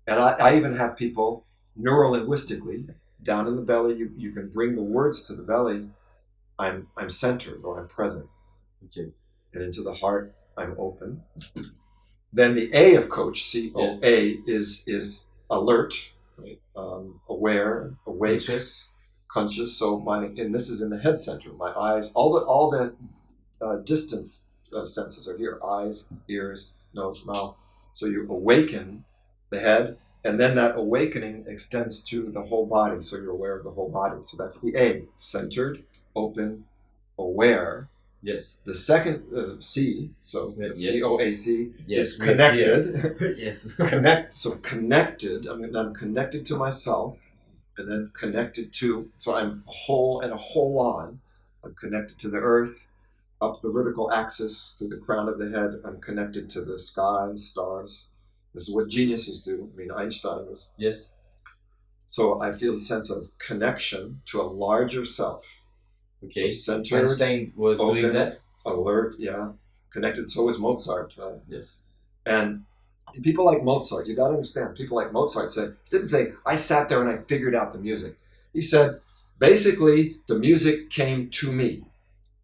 And I even have people neuro-linguistically down in the belly. You can bring the words to the belly. I'm centered, or I'm present. And into the heart, I'm open. Then the A of coach, COA, is alert, right? Aware, awake, conscious. So and this is in the head center. My eyes, all the distance senses are here: eyes, ears, nose, mouth. So you awaken the head, and then that awakening extends to the whole body. So you're aware of the whole body. So that's the A: centered, open, aware. Yes. The second C, so COAC, yes, is connected. Yes. Connected. I'm connected to myself, and then connected to. So I'm whole and a whole on. I'm connected to the earth, up the vertical axis through the crown of the head. I'm connected to the sky, stars. This is what geniuses do. I mean, Einstein was. Yes. So I feel the sense of connection to a larger self. Okay. So centered, Einstein was open, doing that. Alert, connected. So was Mozart. Yes. And people like Mozart, you got to understand. People like Mozart didn't say, "I sat there and I figured out the music." He said, basically, the music came to me.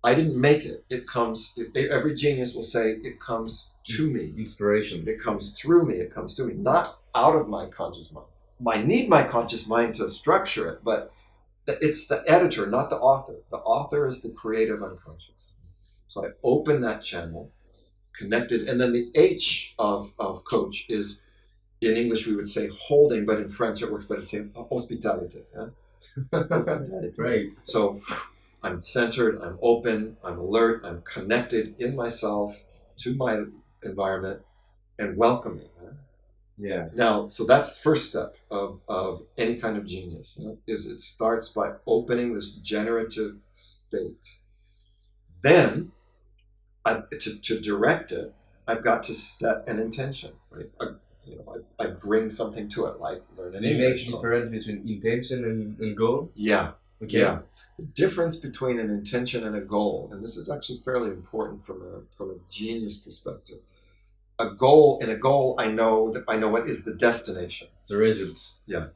I didn't make it. It comes. Every genius will say, "It comes to me." Inspiration. It comes through me. It comes to me, not out of my conscious mind. I need my conscious mind to structure it, but it's the editor, not the author. The author is the creative unconscious. So I open that channel, connected, and then the H of coach is, in English we would say holding, but in French it works better to say hospitality. Hospitality. Right. So I'm centered, I'm open, I'm alert, I'm connected in myself to my environment and welcoming. Yeah. Now, so that's the first step of any kind of genius, is it starts by opening this generative state. Then, to direct it, I've got to set an intention, right? I bring something to it, like learn an English. Do you make a difference between intention and goal? Yeah. Okay. Yeah. The difference between an intention and a goal, and this is actually fairly important from a genius perspective. In a goal, I know what is the destination. The result. Yeah.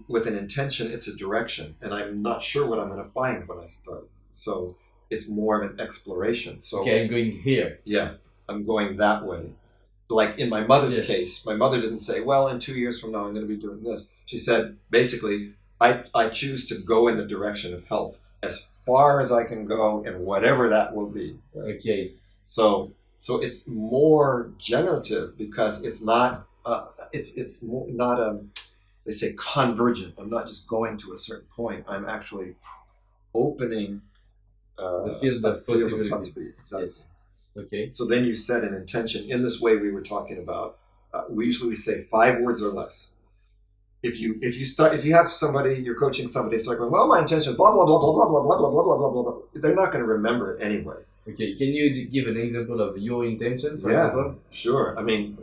With an intention, it's a direction, and I'm not sure what I'm going to find when I start. So it's more of an exploration. So okay, I'm going here. Yeah, I'm going that way. Like in my mother's case, my mother didn't say, "Well, in 2 years from now, I'm going to be doing this." She said, basically, I choose to go in the direction of health as far as I can go, and whatever that will be. Right? Okay. So it's more generative because it's not not they say convergent. I'm not just going to a certain point. I'm actually opening the field of possibility. Exactly. Yes. Okay. So then you set an intention in this way we were talking about. We usually say 5 words or less. If you have somebody, you're coaching somebody, start going, "Well, my intention is blah blah blah blah blah blah blah blah blah blah blah blah." They're not going to remember it anyway. Okay, can you give an example of your intention, for example? Sure. I mean,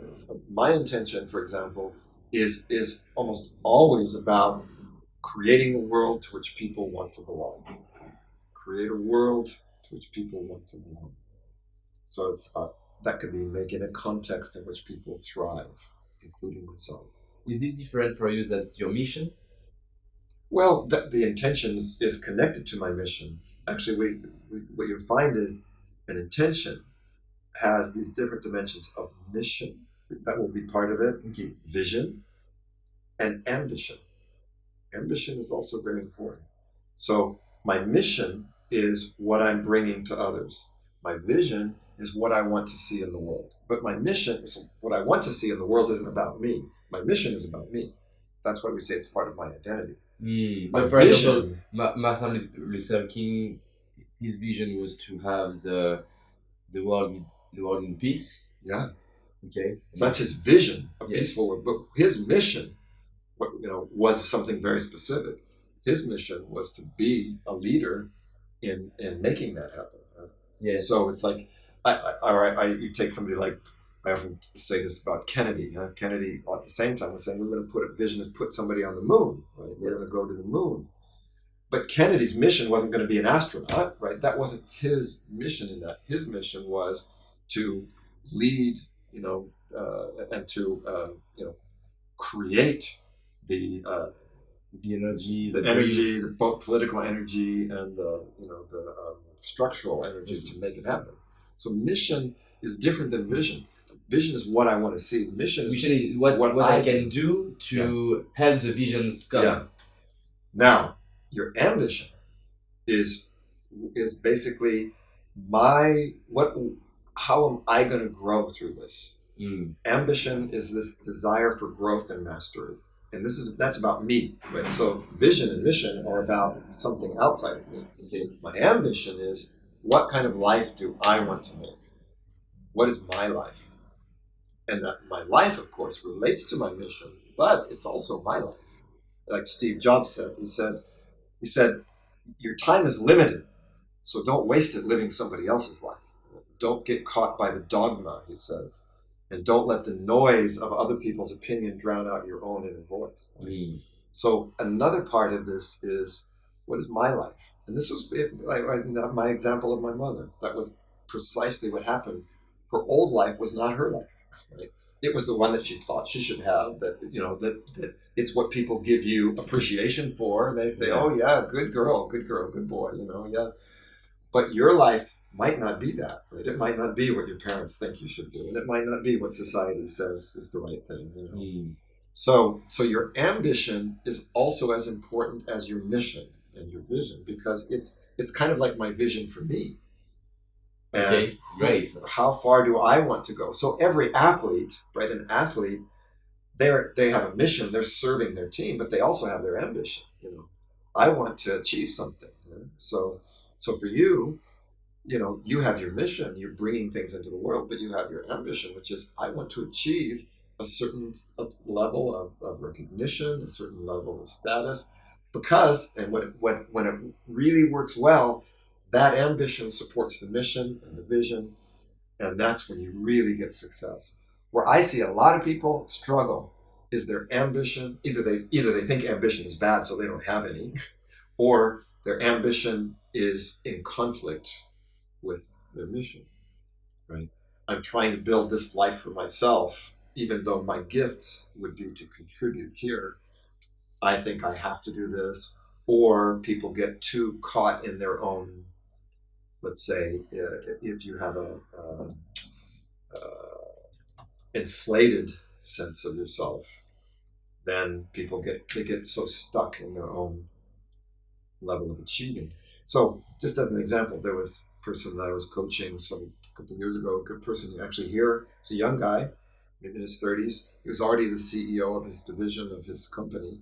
my intention, for example, is almost always about creating a world to which people want to belong. Create a world to which people want to belong. So it's that could be making a context in which people thrive, including myself. Is it different for you than your mission? Well, the intention is connected to my mission. Actually, what you find is an intention has these different dimensions of mission, that will be part of it, vision, and ambition. Ambition is also very important. So my mission is what I'm bringing to others. My vision is what I want to see in the world. But my mission, so what I want to see in the world isn't about me. My mission is about me. That's why we say it's part of my identity. But for example, Martin Luther King, his vision was to have the world in peace. Yeah. Okay. So that's his vision, a peaceful world. But his mission, was something very specific. His mission was to be a leader in making that happen. Right? Yes. So it's like, you take somebody like, I often say this about Kennedy. Kennedy, at the same time, was saying we're going to put a vision to put somebody on the moon. Right? We're going to go to the moon. But Kennedy's mission wasn't going to be an astronaut, right? That wasn't his mission in that. His mission was to lead, and to, create the energy, both political energy and the structural energy to make it happen. So mission is different than vision. Vision is what I want to see. Mission is what I can do to help the visions come. Yeah. Now, your ambition is basically how am I going to grow through this? Ambition is this desire for growth and mastery. And that's about me, right? So vision and mission are about something outside of me. Okay. My ambition is, what kind of life do I want to make? What is my life? And that my life, of course, relates to my mission, but it's also my life. Like Steve Jobs said, he said, your time is limited, so don't waste it living somebody else's life. Don't get caught by the dogma, he says. And don't let the noise of other people's opinion drown out your own inner voice. So another part of this is, what is my life? And this was my example of my mother. That was precisely what happened. Her old life was not her life. Right? It was the one that she thought she should have. That it's what people give you appreciation for, and they say, "Oh yeah, good girl, good boy." Yeah. But your life might not be that, right? It might not be what your parents think you should do, and it might not be what society says is the right thing. So your ambition is also as important as your mission and your vision, because it's kind of like my vision for me. Okay, great. How far do I want to go? So every athlete, right? An athlete, they have a mission. They're serving their team, but they also have their ambition. I want to achieve something. So for you, you have your mission. You're bringing things into the world, but you have your ambition, which is, I want to achieve a certain level of recognition, a certain level of status, because, and when it really works well, that ambition supports the mission and the vision, and that's when you really get success. Where I see a lot of people struggle is their ambition. Either they think ambition is bad, so they don't have any, or their ambition is in conflict with their mission. Right? I'm trying to build this life for myself, even though my gifts would be to contribute here. I think I have to do this, or people get too caught in their own. Let's say if you have a inflated sense of yourself, then people get so stuck in their own level of achieving. So just as an example, there was a person that I was coaching a couple of years ago, a good person actually here. It's a young guy, maybe in his 30s. He was already the CEO of his division of his company.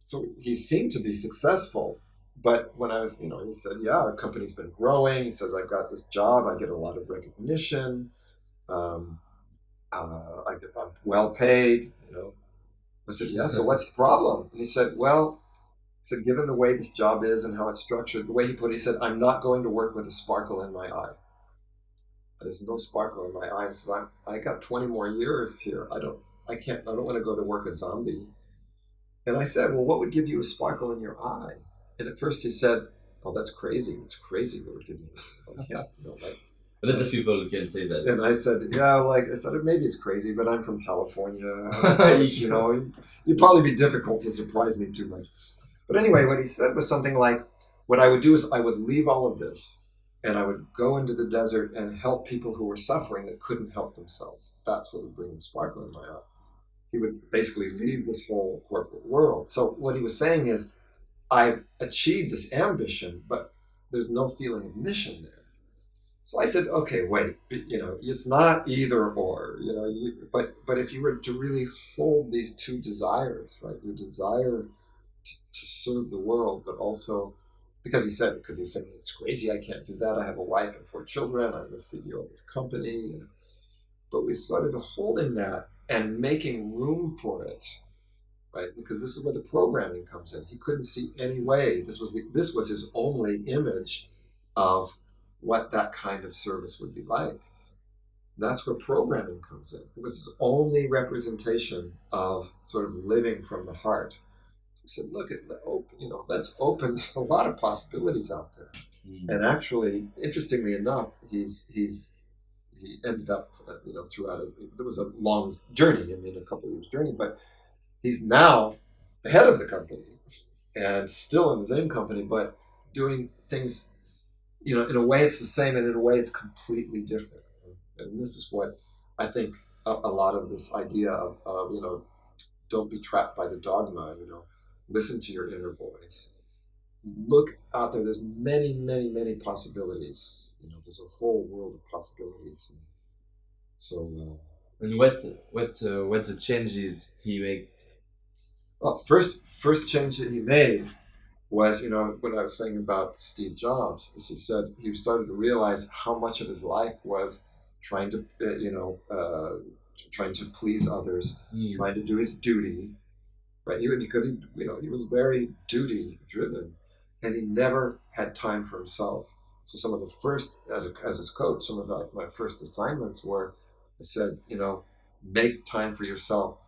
So he seemed to be successful. But when I was, he said, yeah, our company's been growing. He says, I've got this job. I get a lot of recognition. I'm well paid. I said, yeah, so what's the problem? And he said, given the way this job is and how it's structured, the way he put it, he said, I'm not going to work with a sparkle in my eye. There's no sparkle in my eye. And so I got 20 more years here. I don't want to go to work a zombie. And I said, well, what would give you a sparkle in your eye? And at first he said, oh, that's crazy. It's crazy what would give me. But then the people can say that. And I said, maybe it's crazy, but I'm from California. You'd probably be difficult to surprise me too much. But anyway, what he said was something like, what I would do is I would leave all of this and I would go into the desert and help people who were suffering that couldn't help themselves. That's what would bring the sparkle in my eye. He would basically leave this whole corporate world. So what he was saying is, I've achieved this ambition, but there's no feeling of mission there. So I said, okay, wait, it's not either or, but if you were to really hold these two desires, right, your desire to serve the world, but also, because he was saying, it's crazy, I can't do that. I have a wife and 4 children. I'm the CEO of this company. But we started holding that and making room for it. Right, because this is where the programming comes in. He couldn't see any way. This was his only image of what that kind of service would be like. That's where programming comes in. It was his only representation of sort of living from the heart. So he said, "Look, let's open. There's a lot of possibilities out there." And actually, interestingly enough, he ended up, throughout it was a long journey. A couple of years journey, but he's now the head of the company and still in the same company, but doing things in a way it's the same, and in a way it's completely different. And this is what I think a lot of this idea of, don't be trapped by the dogma, listen to your inner voice. Look out there. There's many, many, many possibilities. There's a whole world of possibilities. And so, And what the changes he makes? well, first change that he made was, what I was saying about Steve Jobs, is he said he started to realize how much of his life was trying to, trying to please others, trying to do his duty, right? Because he was very duty driven, and he never had time for himself. So some of the first, as his coach, some of my first assignments were, I said, make time for yourself.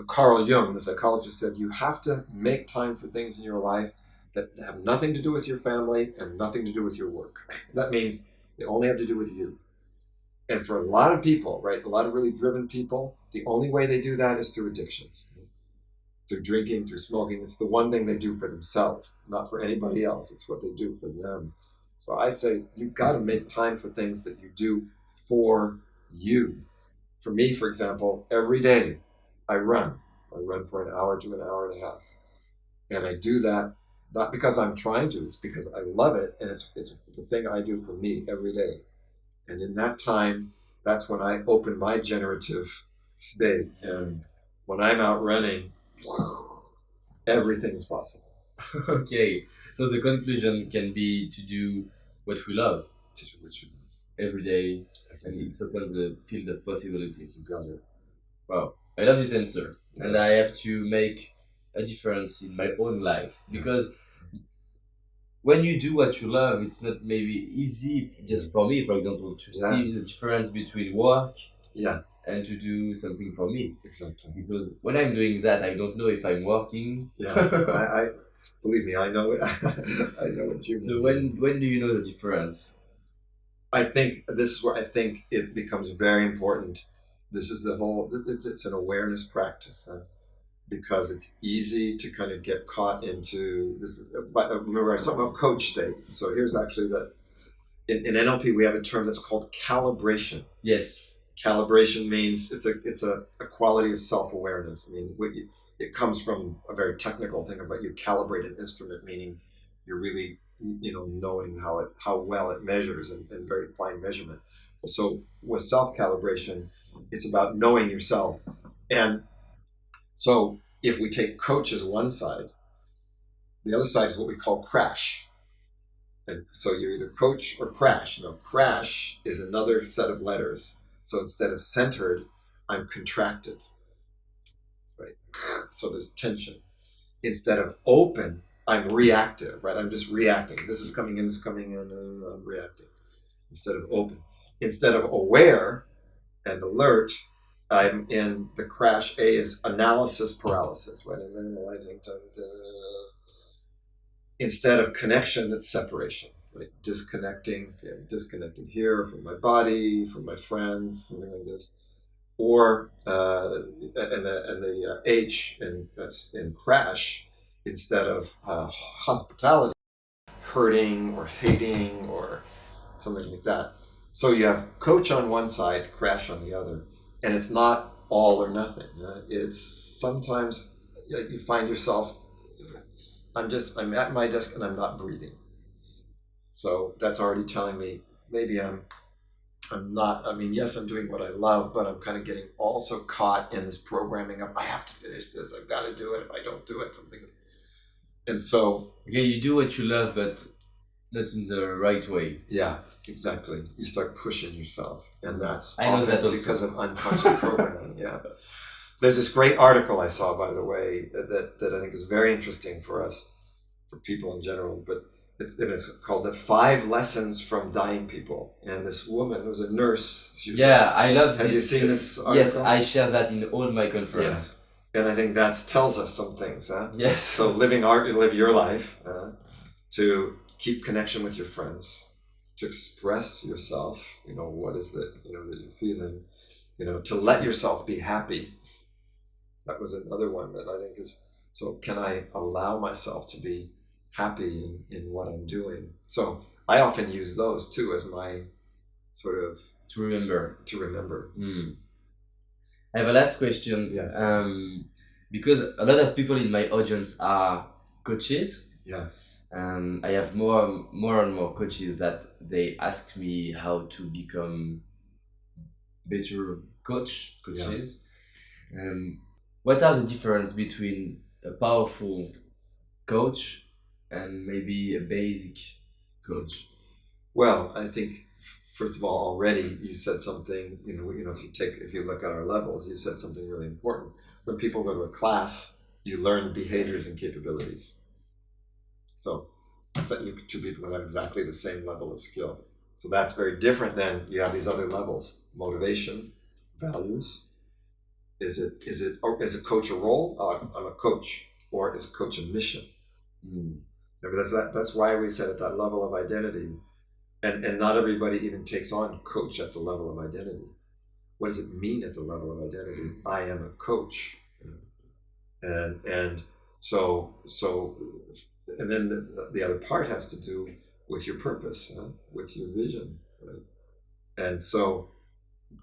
Carl Jung, the psychologist, said you have to make time for things in your life that have nothing to do with your family and nothing to do with your work. That means they only have to do with you. And for a lot of people, right, a lot of really driven people, the only way they do that is through addictions. Through drinking, through smoking. It's the one thing they do for themselves, not for anybody else. It's what they do for them. So I say, you've got to make time for things that you do for you. For me, for example, every day I run. I run for an hour to an hour and a half. And I do that not because I'm trying to, it's because I love it, and it's the thing I do for me every day. And in that time, that's when I open my generative state. And when I'm out running, everything's possible. Okay, so the conclusion can be to do what we love every day, and it's opens the field of possibility. You got it. Wow, I love this answer, Yeah. and I have to make a difference in my own life, because when you do what you love, it's not maybe easy, just for me, for example, to see the difference between work and to do something for me. Exactly. Because when I'm doing that, I don't know if I'm working. Yeah, I believe me, I know it. I know what you mean. So when do you know the difference? I think this is where I think it becomes very important. This is it's an awareness practice. Because it's easy to kind of get caught into this. Remember I was talking about coach state. So here's actually in NLP we have a term that's called calibration. Yes. Calibration means it's a quality of self-awareness. I mean, it comes from a very technical thing about you calibrate an instrument, meaning you're really knowing how well it measures and very fine measurement. So with self-calibration, it's about knowing yourself. And so if we take coach as one side, the other side is what we call crash. And so you're either coach or crash. Crash is another set of letters. So instead of centered, I'm contracted. Right? So there's tension. Instead of open, I'm reactive, right? I'm just reacting. This is coming in, I'm reacting. Instead of open. Instead of aware and alert, I'm in the crash. A is analysis paralysis, right? I'm analyzing. Instead of connection, that's separation, right? Disconnecting. Okay, I'm disconnected here from my body, from my friends, something like this. Or the H in crash, instead of hospitality, hurting or hating or something like that. So you have coach on one side, crash on the other. And it's not all or nothing. It's sometimes you find yourself, I'm at my desk and I'm not breathing. So that's already telling me maybe I'm not, yes, I'm doing what I love, but I'm kind of getting also caught in this programming of I have to finish this, I've got to do it. If I don't do it, something. And so. Okay, you do what you love, but not in the right way. Yeah. Exactly. You start pushing yourself, and that's because of unconscious programming. Yeah. There's this great article I saw, by the way, that I think is very interesting for us, for people in general, but it's called The 5 Lessons from Dying People. And this woman was a nurse. I love this. Have you seen this article? Yes, I share that in all my conferences. Yeah. And I think that tells us some things. Yes. So live your life to keep connection with your friends, to express yourself, what is it, that you're feeling, to let yourself be happy. That was another one that I think is, so can I allow myself to be happy in what I'm doing? So I often use those too as my sort of To remember. I have a last question. Yes. Because a lot of people in my audience are coaches. Yeah. I have more and more coaches that they ask me how to become better coaches. What are the difference between a powerful coach and maybe a basic coach? Well, I think first of all, already you said something. If you look at our levels, you said something really important. When people go to a class, you learn behaviors and capabilities. So it's that you two people that have exactly the same level of skill. So that's very different than you have these other levels: motivation, values. Is a coach a role? I'm a coach, or is a coach a mission? That's why we said at that level of identity, and not everybody even takes on coach at the level of identity. What does it mean at the level of identity? I am a coach, and so and then the other part has to do with your purpose, with your vision, right? And so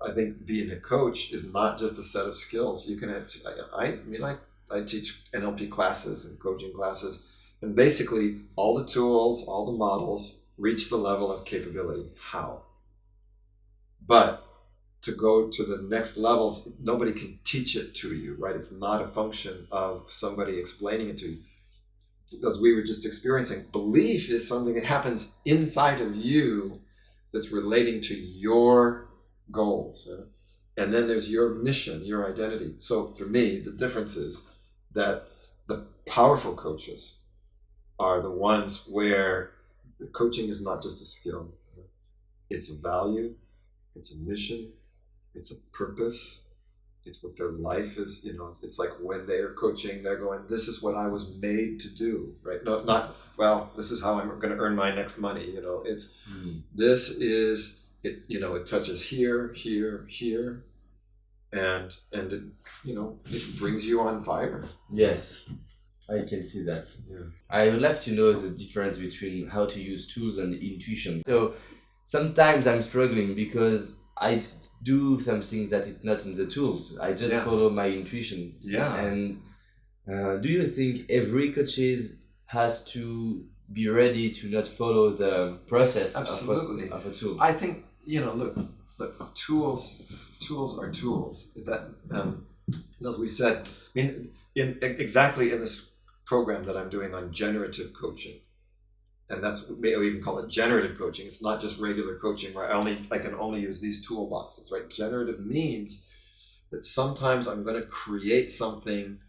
I think being a coach is not just a set of skills. You can have, I teach NLP classes and coaching classes, and basically all the tools, all the models reach the level of capability. How? But to go to the next levels, nobody can teach it to you, right? It's not a function of somebody explaining it to you. As we were just experiencing, belief is something that happens inside of you that's relating to your goals. And then there's your mission, your identity. So for me, the difference is that the powerful coaches are the ones where the coaching is not just a skill. It's a value, it's a mission, it's a purpose, it's what their life is. It's like when they're coaching, they're going, this is what I was made to do, right? No, not, well, this is how I'm going to earn my next money. This is, it touches here, here, here, and it, it brings you on fire. Yes, I can see that. Yeah. I would like to know the difference between how to use tools and intuition. So sometimes I'm struggling because I do some things that it's not in the tools. I just follow my intuition. Yeah. And do you think every coach has to be ready to not follow the process of a tool? I think, look, tools are tools. That, as we said, exactly in this program that I'm doing on generative coaching, and that's, we even call it generative coaching. It's not just regular coaching where I can only use these toolboxes, right? Generative means that sometimes I'm going to create something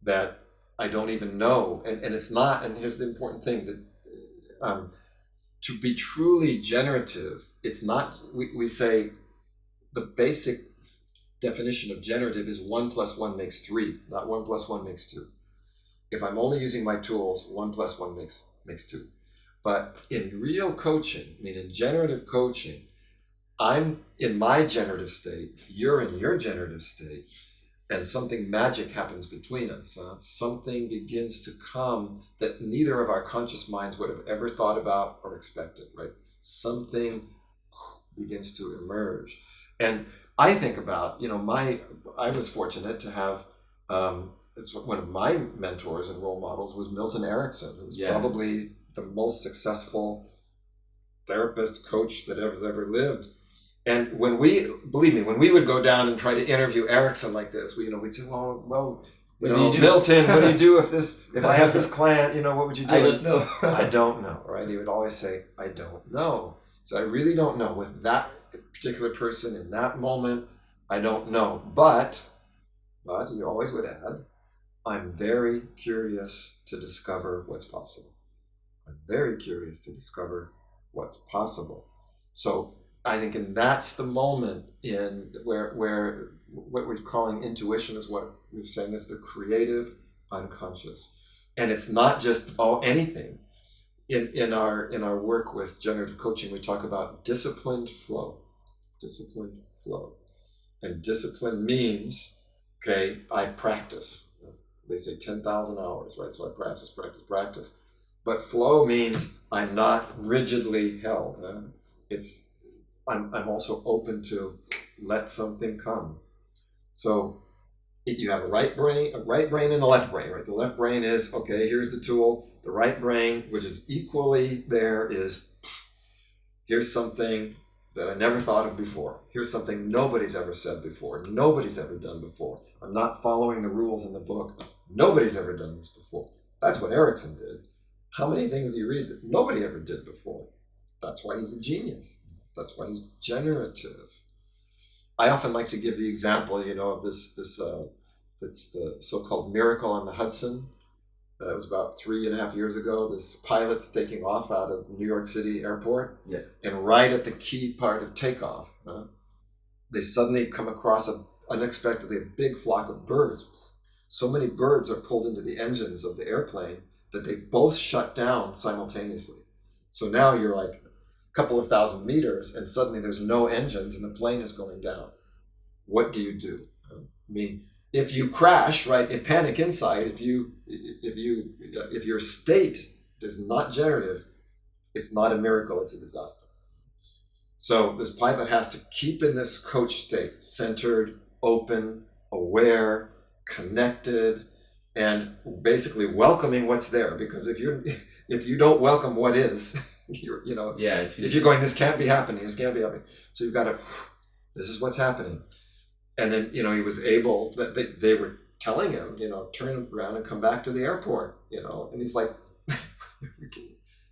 that I don't even know, and it's not. And here's the important thing: that to be truly generative, it's not. We say the basic definition of generative is 1 + 1 makes 3, not 1 + 1 makes 2. If I'm only using my tools, 1 + 1 makes 2. But in real coaching, in generative coaching, I'm in my generative state, you're in your generative state, and something magic happens between us. Something begins to come that neither of our conscious minds would have ever thought about or expected, right? Something begins to emerge. And I think about, I was fortunate to have, one of my mentors and role models was Milton Erickson, who was probably the most successful therapist coach that has ever lived. And when we would go down and try to interview Erickson like this, we'd say, well, Milton, what do you do if I have this client, what would you do? I don't know. I don't know, right? He would always say, I don't know. So I really don't know. With that particular person in that moment, I don't know. But he always would add, I'm very curious to discover what's possible. I'm very curious to discover what's possible. So I think, and that's the moment in where what we're calling intuition is what we're saying is the creative unconscious. And it's not just anything. In our work with generative coaching, we talk about disciplined flow. Disciplined flow. And discipline means, I practice. They say 10,000 hours, right? So I practice. But flow means I'm not rigidly held. I'm also open to let something come. So you have a right brain and a left brain, right? The left brain is, okay, here's the tool. The right brain, which is equally there, is here's something that I never thought of before. Here's something nobody's ever said before. Nobody's ever done before. I'm not following the rules in the book. Nobody's ever done this before. That's what Erickson did. How many things do you read that nobody ever did before? That's why he's a genius. That's why he's generative. I often like to give the example, of this that's the so-called miracle on the Hudson. It was about 3.5 years ago. This pilot's taking off out of New York City airport. Yeah. And right at the key part of takeoff, they suddenly come across unexpectedly a big flock of birds. So many birds are pulled into the engines of the airplane that they both shut down simultaneously. So now you're like a couple of thousand meters and suddenly there's no engines and the plane is going down. What do you do? I mean, if you crash, right, in panic inside, if your state is not generative, it's not a miracle, it's a disaster. So this pilot has to keep in this coach state, centered, open, aware, connected, and basically welcoming what's there. Because if you don't welcome what is, if you're going, this can't be happening, So you've got to, this is what's happening. And then, he was able, that they were telling him, turn around and come back to the airport, and he's like,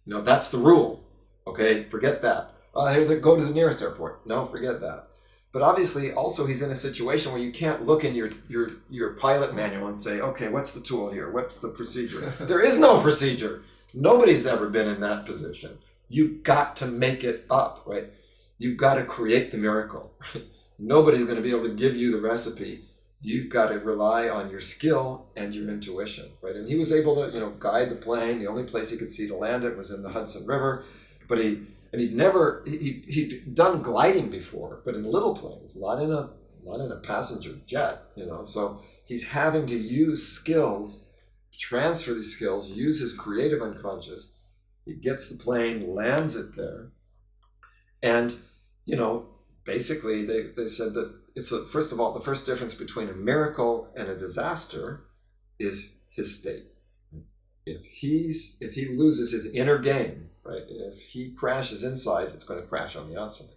that's the rule. Okay, forget that. Go to the nearest airport. No, forget that. But obviously, also, he's in a situation where you can't look in your pilot manual and say, okay, what's the tool here? What's the procedure? There is no procedure. Nobody's ever been in that position. You've got to make it up, right? You've got to create the miracle. Nobody's going to be able to give you the recipe. You've got to rely on your skill and your intuition, right? And he was able to, guide the plane. The only place he could see to land it was in the Hudson River, but he'd done gliding before, but in little planes, not in a passenger jet, So he's having to use skills, transfer these skills, use his creative unconscious. He gets the plane, lands it there, and basically they said that first of all, the first difference between a miracle and a disaster is his state. If he loses his inner game, right? If he crashes inside, it's going to crash on the outside.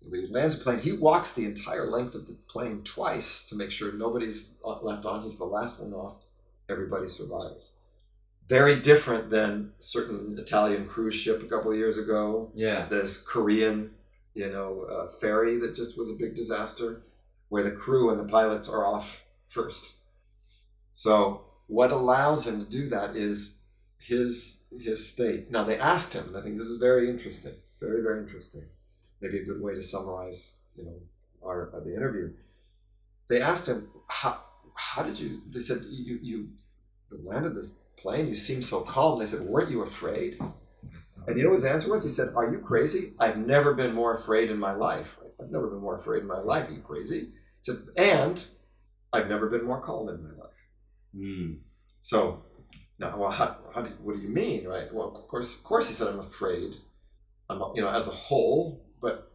When he lands the plane, he walks the entire length of the plane twice to make sure nobody's left on. He's the last one off. Everybody survives. Very different than a certain Italian cruise ship a couple of years ago. Yeah. This Korean, ferry that just was a big disaster, where the crew and the pilots are off first. So what allows him to do that is his state. Now they asked him, and I think this is very interesting, very, very interesting. Maybe a good way to summarize, the interview. They asked him, how did you? They said you landed this plane. You seem so calm. They said, weren't you afraid? And you know what his answer was? He said, are you crazy? I've never been more afraid in my life. I've never been more afraid in my life. Are you crazy? He said, and I've never been more calm in my life. Mm. So now, well, what do you mean, right? Well, of course, he said, I'm afraid. As a whole, but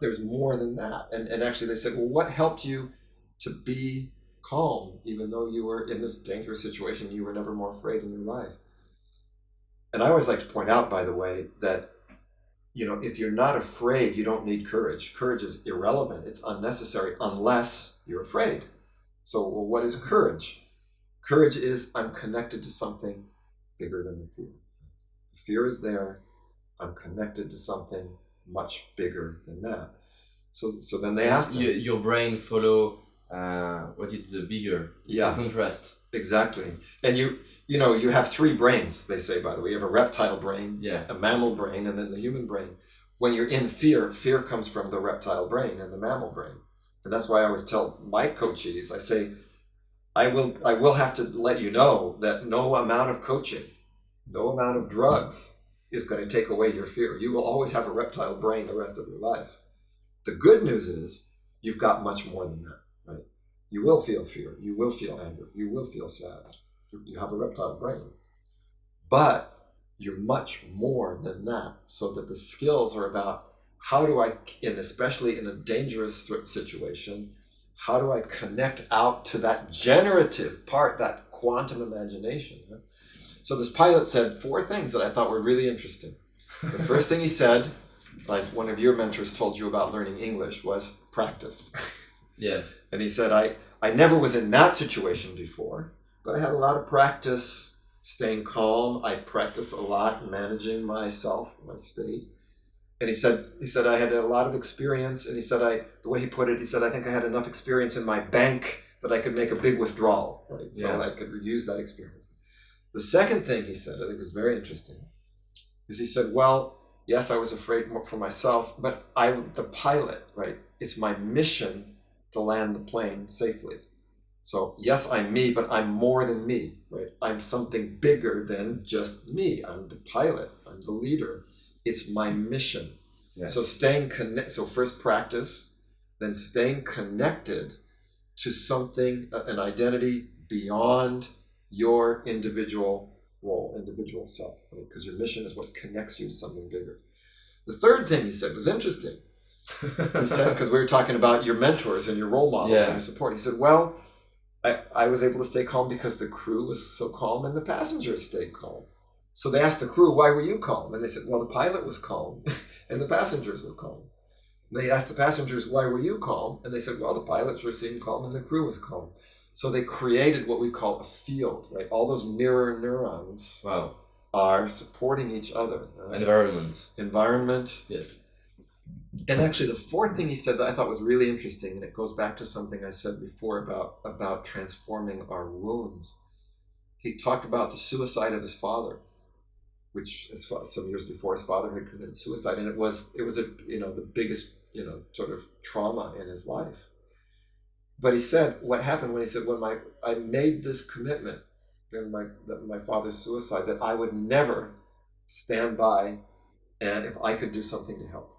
there's more than that. And actually, they said, well, what helped you to be calm, even though you were in this dangerous situation? You were never more afraid in your life. And I always like to point out, by the way, that, if you're not afraid, you don't need courage. Courage is irrelevant. It's unnecessary unless you're afraid. So, well, what is courage? Courage is, I'm connected to something bigger than the fear. The fear is there. I'm connected to something much bigger than that. So then they asked him. Your brain follow what is the bigger? Yeah. The contrast. Exactly. And you have three brains, they say, by the way. You have a reptile brain, a mammal brain, and then the human brain. When you're in fear comes from the reptile brain and the mammal brain. And that's why I always tell my coachees, I say, I will have to let you know that no amount of coaching, no amount of drugs is going to take away your fear. You will always have a reptile brain the rest of your life. The good news is you've got much more than that, right? You will feel fear. You will feel anger. You will feel sad. You have a reptile brain. But you're much more than that. So that the skills are about how do I, and especially in a dangerous situation, how do I connect out to that generative part, that quantum imagination? So this pilot said 4 things that I thought were really interesting. The first thing he said, like one of your mentors told you about learning English, was practice. Yeah. And he said, I never was in that situation before, but I had a lot of practice staying calm. I practiced a lot managing myself, my state. And he said I had a lot of experience, and he said the way he put it, he said, I think I had enough experience in my bank that I could make a big withdrawal, right? So I could use that experience. The second thing he said, I think was very interesting, is he said, well, yes, I was afraid for myself, but I'm the pilot, right? It's my mission to land the plane safely. So yes, I'm me, but I'm more than me, right? I'm something bigger than just me. I'm the pilot, I'm the leader. It's my mission. Yeah. So so first practice, then staying connected to something, an identity beyond your individual role, individual self, right? Because your mission is what connects you to something bigger. The third thing he said was interesting. He said, because we were talking about your mentors and your role models and your support. He said, well, I was able to stay calm because the crew was so calm and the passengers stayed calm. So they asked the crew, why were you calm? And they said, well, the pilot was calm and the passengers were calm. And they asked the passengers, why were you calm? And they said, well, the pilots were seeing calm and the crew was calm. So they created what we call a field, right? All those mirror neurons are supporting each other. Environment. Yes. And actually, the fourth thing he said that I thought was really interesting, and it goes back to something I said before about transforming our wounds. He talked about the suicide of his father, which is some years before his father had committed suicide, and it was the biggest sort of trauma in his life. But he said what happened when I made this commitment during my father's suicide that I would never stand by, and if I could do something to help.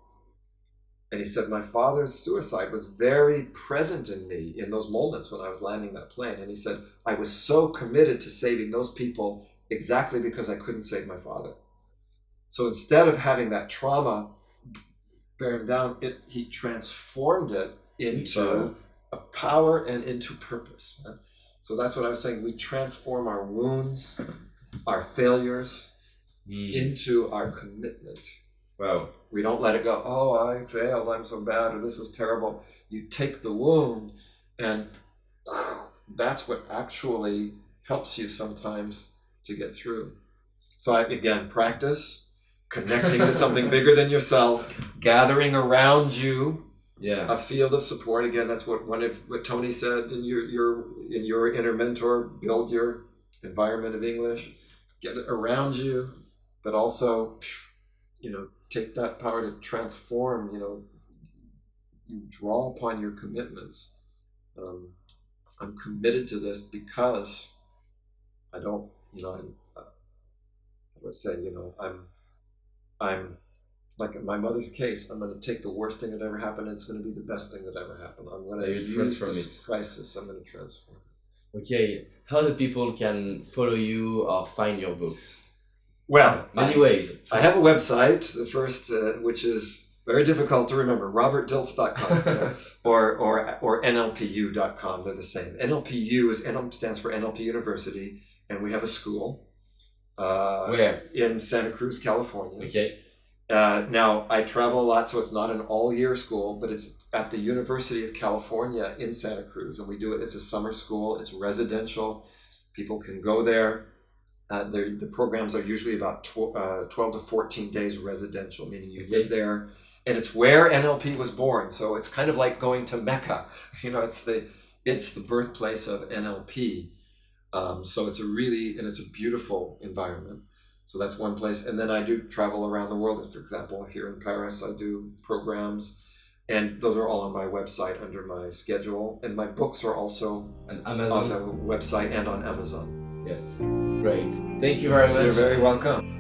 And he said my father's suicide was very present in me in those moments when I was landing that plane. And he said I was so committed to saving those people exactly because I couldn't save my father. So instead of having that trauma bear him down, he transformed it into a power and into purpose. So that's what I was saying. We transform our wounds, our failures, into our commitment. Wow. We don't let it go, oh, I failed, I'm so bad, or this was terrible. You take the wound, and that's what actually helps you sometimes to get through. So again, practice, connecting to something bigger than yourself, gathering around you a field of support. Again, that's what Tony said in your inner mentor, build your environment of English, get it around you, but also, take that power to transform, you draw upon your commitments. I'm committed to this because I don't, I would say, I'm like in my mother's case, I'm going to take the worst thing that ever happened and it's going to be the best thing that ever happened. I'm going to use this crisis, I'm going to transform it. Okay, how the people can follow you or find your books? Well, many ways. I have a website, the first, which is very difficult to remember, robertdilts.com or nlpu.com. They're the same. NLPU stands for NLP University, and we have a school. Where? In Santa Cruz, California. Okay. Now, I travel a lot, so it's not an all-year school, but it's at the University of California in Santa Cruz, and we do it. It's a summer school. It's residential. People can go there. The programs are usually about 12 to 14 days residential, meaning you live there, and it's where NLP was born. So it's kind of like going to Mecca. It's the birthplace of NLP. So it's a beautiful environment. So that's one place. And then I do travel around the world. For example, here in Paris, I do programs, and those are all on my website under my schedule. And my books are also on the website and on Amazon. Yes, great. Thank you very much. You're very welcome.